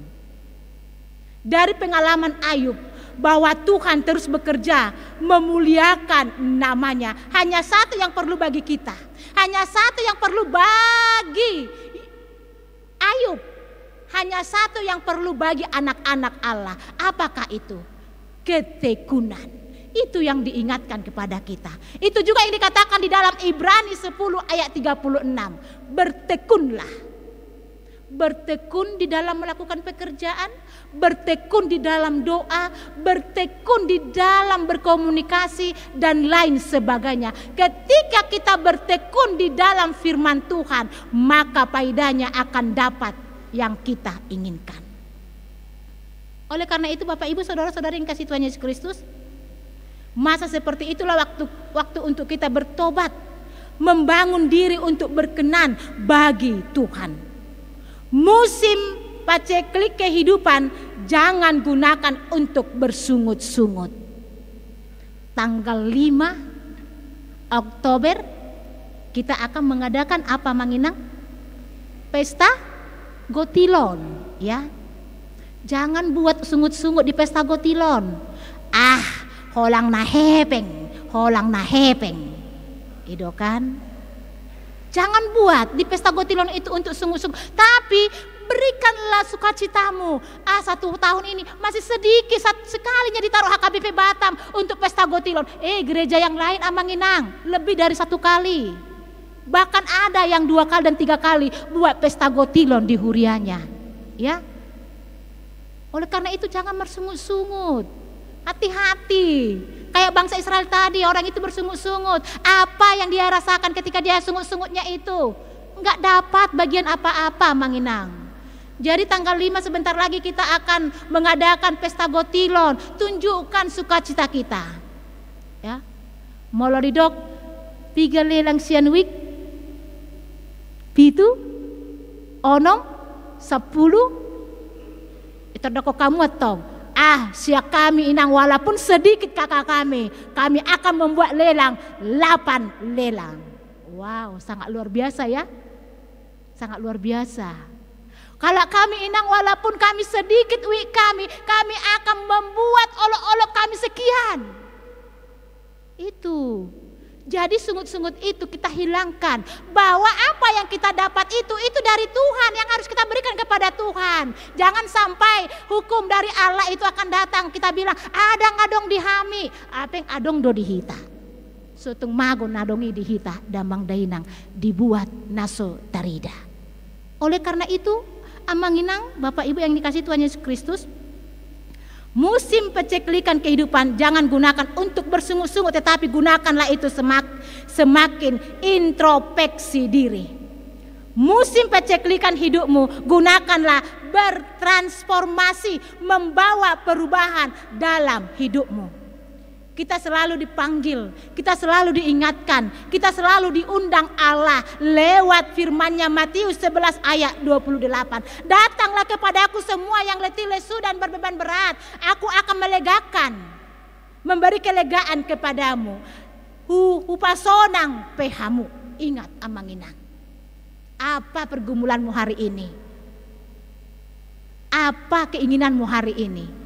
Dari pengalaman Ayub bahwa Tuhan terus bekerja memuliakan namanya. Hanya satu yang perlu bagi kita. Hanya satu yang perlu bagi Ayub. Hanya satu yang perlu bagi anak-anak Allah. Apakah itu? Ketekunan. Itu yang diingatkan kepada kita. Itu juga yang dikatakan di dalam Ibrani 10 ayat 36. Bertekunlah. bertekun di dalam melakukan pekerjaan, bertekun di dalam doa, bertekun di dalam berkomunikasi dan lain sebagainya. Ketika kita bertekun di dalam firman Tuhan, maka faedahnya akan dapat yang kita inginkan. Oleh karena itu Bapak Ibu saudara-saudara yang kasih Tuhan Yesus Kristus, masa seperti itulah waktu untuk kita bertobat, membangun diri untuk berkenan bagi Tuhan. Musim paceklik kehidupan jangan gunakan untuk bersungut-sungut. Tanggal 5 Oktober kita akan mengadakan apa Manginang? Pesta Gotilon, ya. Jangan buat sungut-sungut di pesta Gotilon. Holang na hepeng. Itu kan? Jangan buat di pesta Gotilon itu untuk sungut-sungut, tapi berikanlah sukacitamu. 1 tahun ini masih sedikit sekalinya ditaruh HKBP Batam untuk pesta Gotilon. Gereja yang lain Manginang lebih dari 1 kali. Bahkan ada yang 2 kali dan 3 kali buat pesta Gotilon di hurianya. Ya. Oleh karena itu jangan bersungut-sungut. Hati-hati. Kayak bangsa Israel tadi, orang itu bersungut-sungut. Apa yang dia rasakan ketika dia sungut-sungutnya itu? Enggak dapat bagian apa-apa Manginang. Jadi tanggal 5 sebentar lagi kita akan mengadakan pesta Gotilon. Tunjukkan sukacita kita. Ya. Molodidok 3 lelang sianwik. Pitu onong 10 itu doko kamu atau siap kami inang walaupun sedikit kakak kami akan membuat lelang 8 lelang. Wow, sangat luar biasa ya. Sangat luar biasa. Kalau kami inang walaupun kami sedikit kami akan membuat olok-olok kami sekian. Itu. Jadi sungut-sungut itu kita hilangkan. Bahwa apa yang kita dapat itu dari Tuhan, yang harus kita berikan kepada Tuhan. Jangan sampai hukum dari Allah itu akan datang. Kita bilang adang adong dihami, apeng adong do dihita. Sutung magon adongi dihita, damang dainang dibuat naso tarida. Oleh karena itu, Manginang, Bapak Ibu yang dikasih Tuhan Yesus Kristus, musim paceklikan kehidupan jangan gunakan untuk bersungut-sungut, tetapi gunakanlah itu semakin introspeksi diri. Musim paceklikan hidupmu gunakanlah bertransformasi, membawa perubahan dalam hidupmu. Kita selalu dipanggil, kita selalu diingatkan, kita selalu diundang Allah lewat firman-Nya Matius 11 ayat 28. Datanglah kepadaku semua yang letih lesu dan berbeban berat, aku akan melegakan, memberi kelegaan kepadamu. Upasonang pehamu. Ingat Manginang, apa pergumulanmu hari ini? Apa keinginanmu hari ini?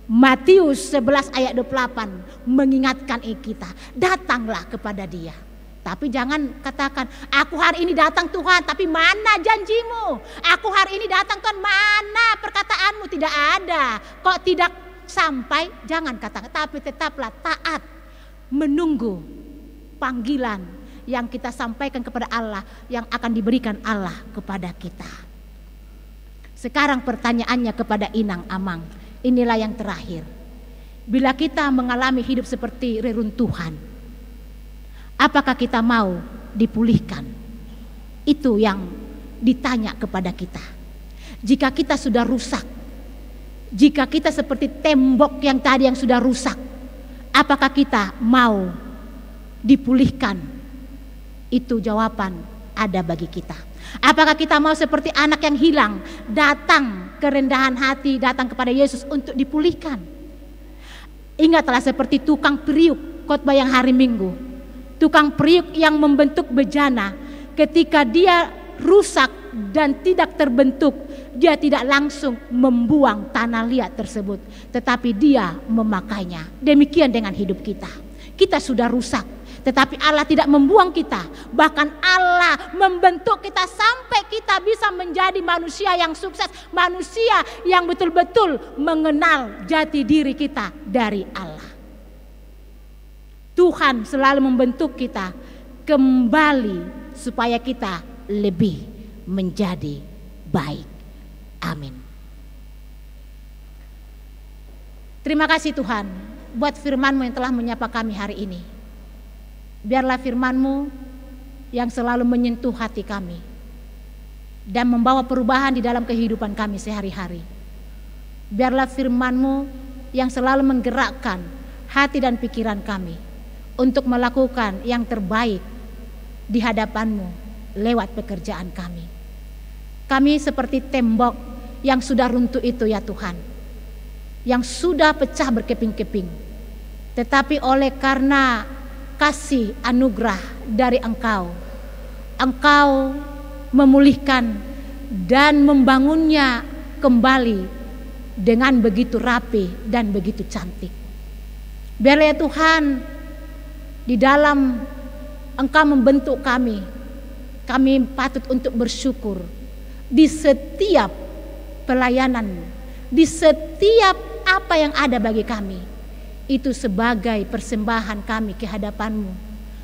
Matius 11 ayat 28 mengingatkan kita, datanglah kepada Dia. Tapi jangan katakan, aku hari ini datang Tuhan, tapi mana janjimu? Aku hari ini datang Tuhan, mana perkataanmu? Tidak ada. Kok tidak sampai? Jangan katakan, tapi tetaplah taat, menunggu panggilan yang kita sampaikan kepada Allah, yang akan diberikan Allah kepada kita. Sekarang pertanyaannya kepada Inang Amang. Inilah yang terakhir. Bila kita mengalami hidup seperti reruntuhan, apakah kita mau dipulihkan? Itu yang ditanya kepada kita. Jika kita sudah rusak, jika kita seperti tembok yang tadi yang sudah rusak, apakah kita mau dipulihkan? Itu jawaban ada bagi kita. Apakah kita mau seperti anak yang hilang, datang kerendahan hati, datang kepada Yesus untuk dipulihkan? Ingatlah seperti tukang periuk khotbah yang hari Minggu. Tukang periuk yang membentuk bejana, ketika dia rusak dan tidak terbentuk, dia tidak langsung membuang tanah liat tersebut, tetapi dia memakainya. Demikian dengan hidup kita. Kita sudah rusak, tetapi Allah tidak membuang kita. Bahkan Allah membentuk kita sampai kita bisa menjadi manusia yang sukses. Manusia yang betul-betul mengenal jati diri kita dari Allah. Tuhan selalu membentuk kita kembali supaya kita lebih menjadi baik. Amin. Terima kasih Tuhan buat firman-Mu yang telah menyapa kami hari ini. Biarlah firman-Mu yang selalu menyentuh hati kami dan membawa perubahan di dalam kehidupan kami sehari-hari. Biarlah firman-Mu yang selalu menggerakkan hati dan pikiran kami untuk melakukan yang terbaik di hadapan-Mu lewat pekerjaan kami. Kami seperti tembok yang sudah runtuh itu ya Tuhan, yang sudah pecah berkeping-keping. Tetapi oleh karena kasih anugerah dari Engkau, Engkau memulihkan dan membangunnya kembali dengan begitu rapi dan begitu cantik. Biarlah ya Tuhan, di dalam Engkau membentuk kami patut untuk bersyukur di setiap pelayanan, di setiap apa yang ada bagi kami. Itu sebagai persembahan kami ke hadapan-Mu.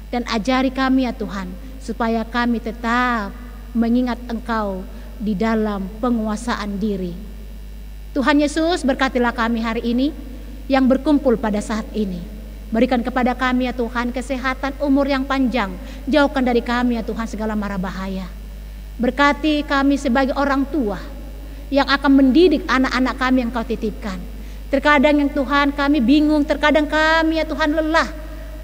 Dan ajari kami ya Tuhan, supaya kami tetap mengingat Engkau di dalam penguasaan diri. Tuhan Yesus, berkatilah kami hari ini yang berkumpul pada saat ini. Berikan kepada kami ya Tuhan kesehatan, umur yang panjang. Jauhkan dari kami ya Tuhan segala mara bahaya. Berkati kami sebagai orang tua yang akan mendidik anak-anak kami yang Kau titipkan. Terkadang yang Tuhan kami bingung, terkadang kami ya Tuhan lelah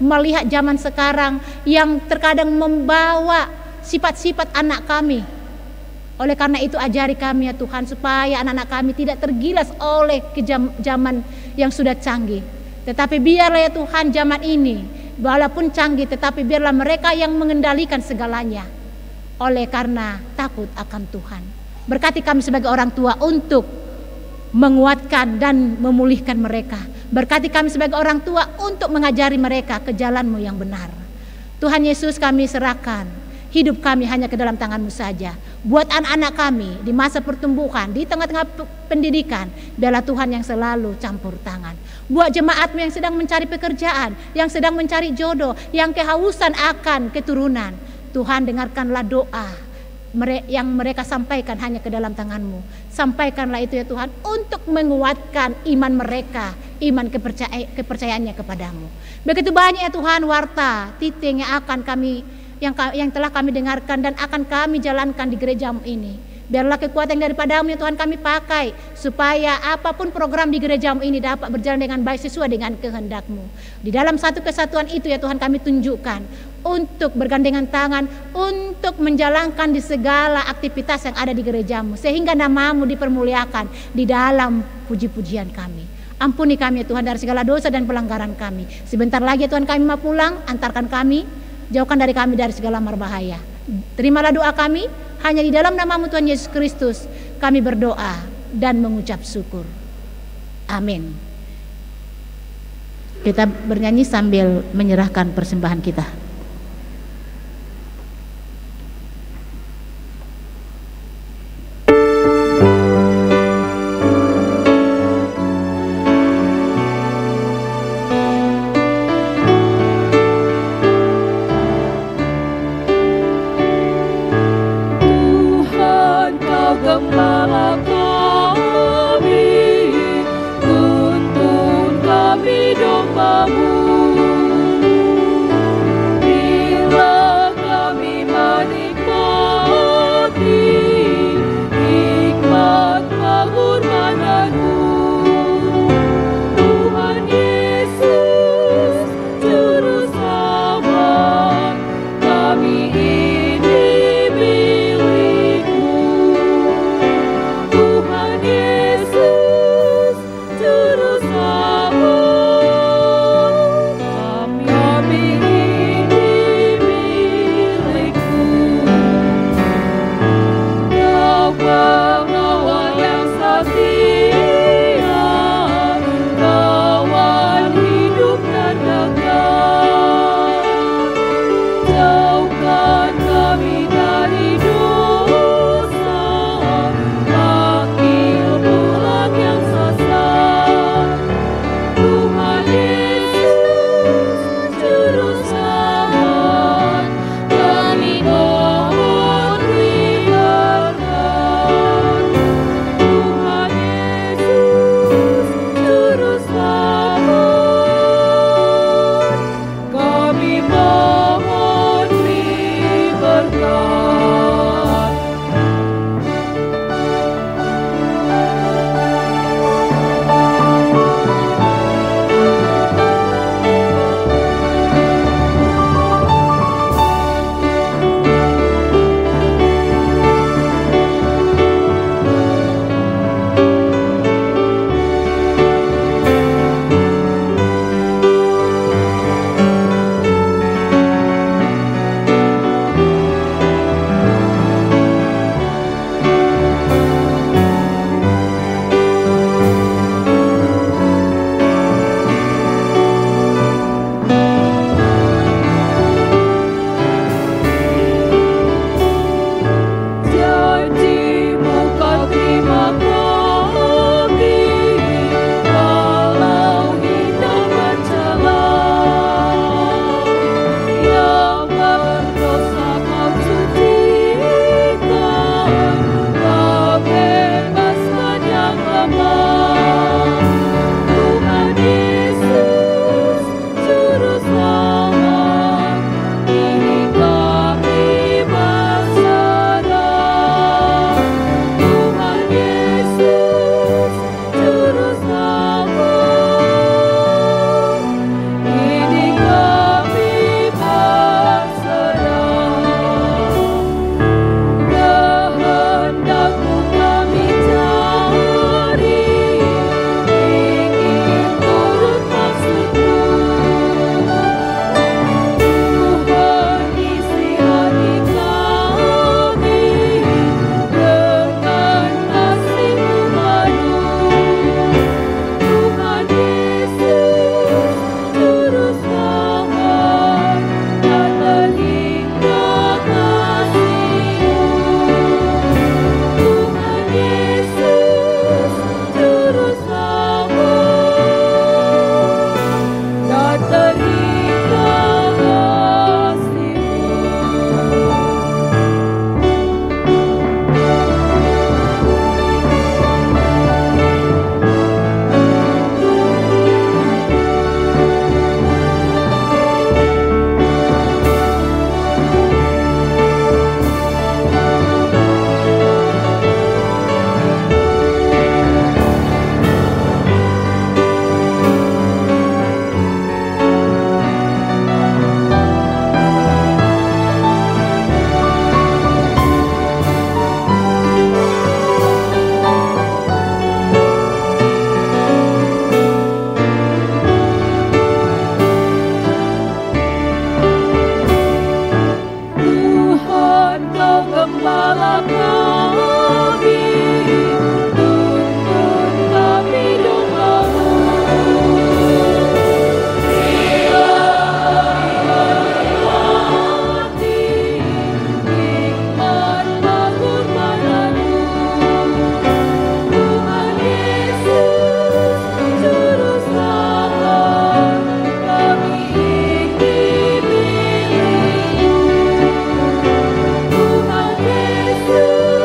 melihat zaman sekarang yang terkadang membawa sifat-sifat anak kami. Oleh karena itu ajari kami ya Tuhan supaya anak-anak kami tidak tergilas oleh zaman yang sudah canggih. Tetapi biarlah ya Tuhan zaman ini walaupun canggih, tetapi biarlah mereka yang mengendalikan segalanya. Oleh karena takut akan Tuhan. Berkati kami sebagai orang tua untuk menguatkan dan memulihkan mereka. Berkati kami sebagai orang tua untuk mengajari mereka ke jalan-Mu yang benar. Tuhan Yesus, kami serahkan hidup kami hanya ke dalam tangan-Mu saja. Buat anak-anak kami di masa pertumbuhan, di tengah-tengah pendidikan, biarlah Tuhan yang selalu campur tangan. Buat jemaat-Mu yang sedang mencari pekerjaan, yang sedang mencari jodoh, yang kehausan akan keturunan, Tuhan dengarkanlah doa yang mereka sampaikan hanya ke dalam tangan-Mu. Sampaikanlah itu ya Tuhan untuk menguatkan iman mereka, iman kepercayaannya kepadamu. Begitu banyak ya Tuhan warta titik yang akan kami yang telah kami dengarkan dan akan kami jalankan di gereja-Mu ini. Biarlah kekuatan daripada-Mu ya Tuhan kami pakai supaya apapun program di gereja-Mu ini dapat berjalan dengan baik sesuai dengan kehendak-Mu. Di dalam satu kesatuan itu ya Tuhan kami tunjukkan untuk bergandengan tangan, untuk menjalankan di segala aktivitas yang ada di gereja-Mu, sehingga nama-Mu dipermuliakan di dalam puji-pujian kami. Ampuni kami ya Tuhan dari segala dosa dan pelanggaran kami. Sebentar lagi ya Tuhan kami mau pulang, antarkan kami, jauhkan dari kami dari segala marbahaya. Terimalah doa kami, hanya di dalam nama-Mu Tuhan Yesus Kristus kami berdoa dan mengucap syukur. Amin. Kita bernyanyi sambil menyerahkan persembahan kita. Jauhkan Tuhan Yesus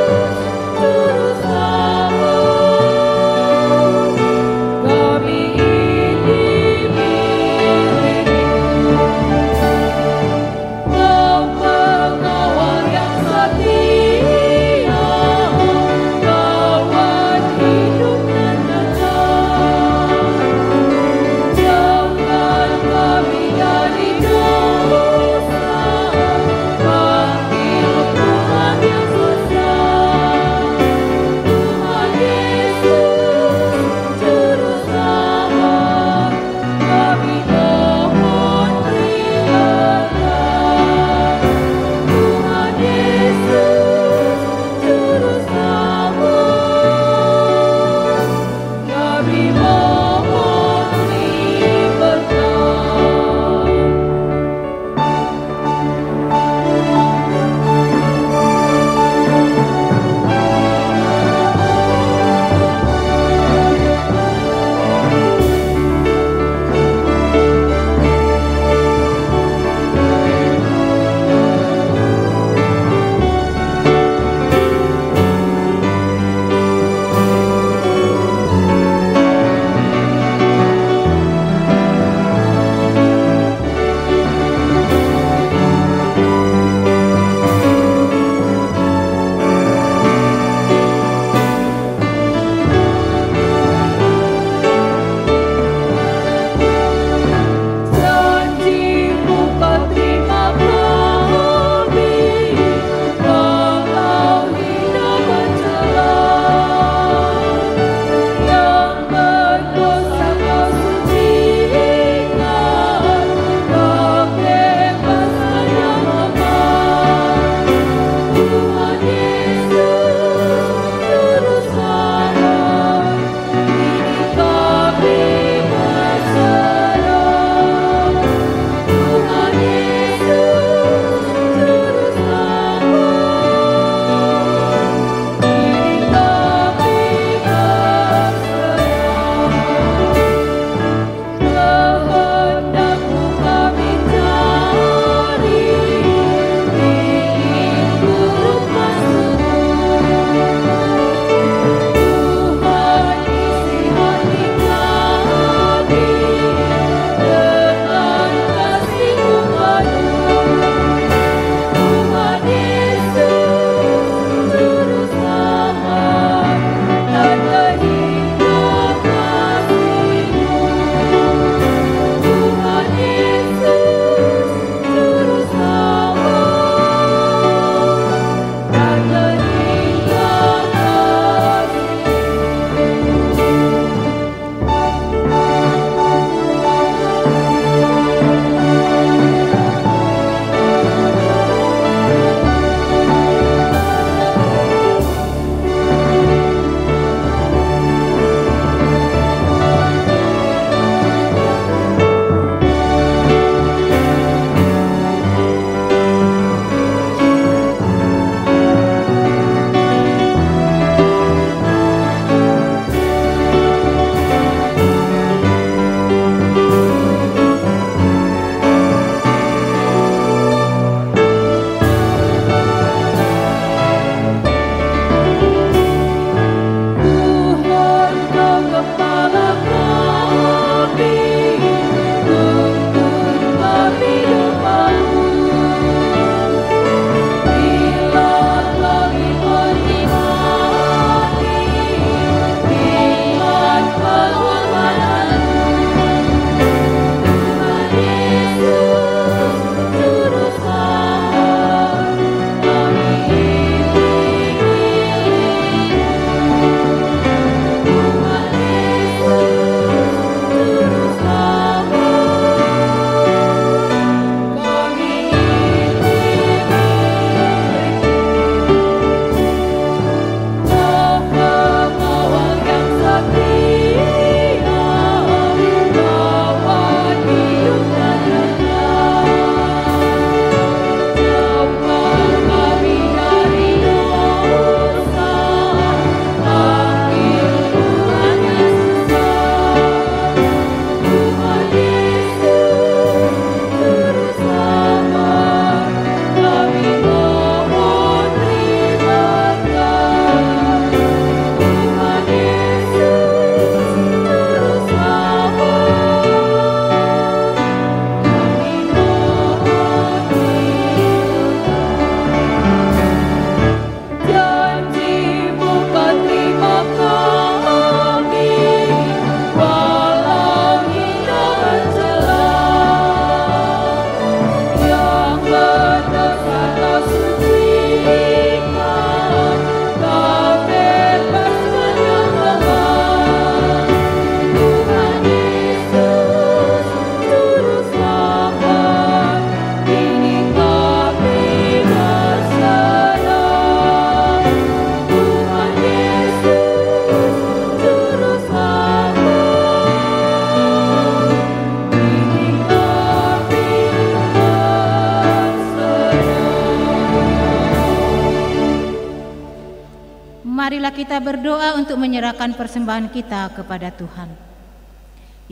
Marilah kita berdoa untuk menyerahkan persembahan kita kepada Tuhan.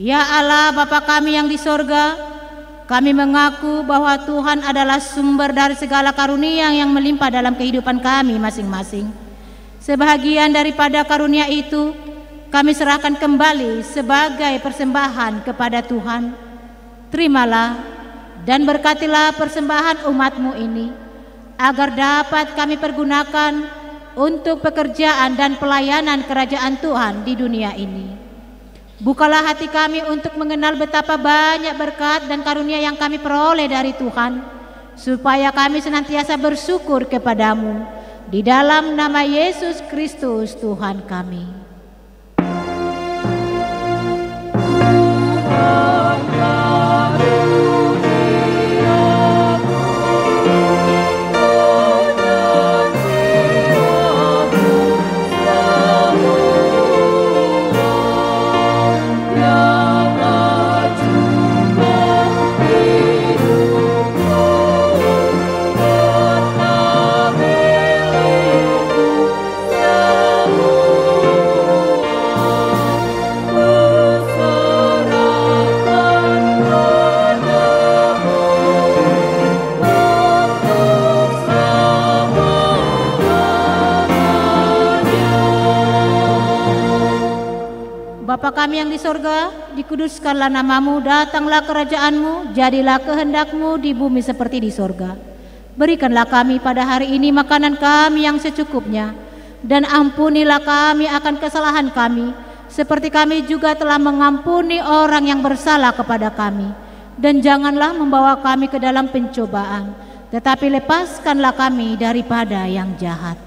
Ya Allah, Bapa kami yang di sorga, kami mengaku bahwa Tuhan adalah sumber dari segala karunia yang melimpah dalam kehidupan kami masing-masing. Sebahagian daripada karunia itu kami serahkan kembali sebagai persembahan kepada Tuhan. Terimalah dan berkatilah persembahan umat-Mu ini, agar dapat kami pergunakan untuk pekerjaan dan pelayanan kerajaan Tuhan di dunia ini. Bukalah hati kami untuk mengenal betapa banyak berkat dan karunia yang kami peroleh dari Tuhan, supaya kami senantiasa bersyukur kepadamu. Di dalam nama Yesus Kristus Tuhan kami. Bapa kami yang di sorga, dikuduskanlah namamu, datanglah kerajaanmu, jadilah kehendakmu di bumi seperti di sorga. Berikanlah kami pada hari ini makanan kami yang secukupnya, dan ampunilah kami akan kesalahan kami, seperti kami juga telah mengampuni orang yang bersalah kepada kami. Dan janganlah membawa kami ke dalam pencobaan, tetapi lepaskanlah kami daripada yang jahat.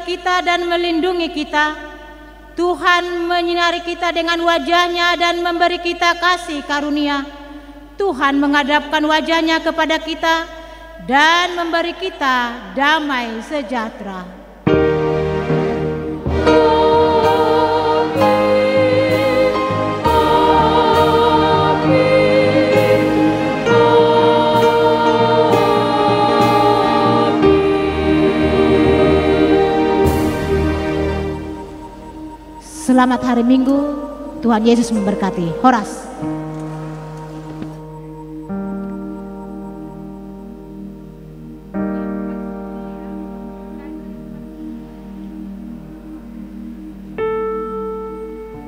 Kita dan melindungi kita. Tuhan menyinari kita dengan wajah-Nya dan memberi kita kasih karunia. Tuhan menghadapkan wajah-Nya kepada kita dan memberi kita damai sejahtera. Selamat hari Minggu, Tuhan Yesus memberkati. Horas.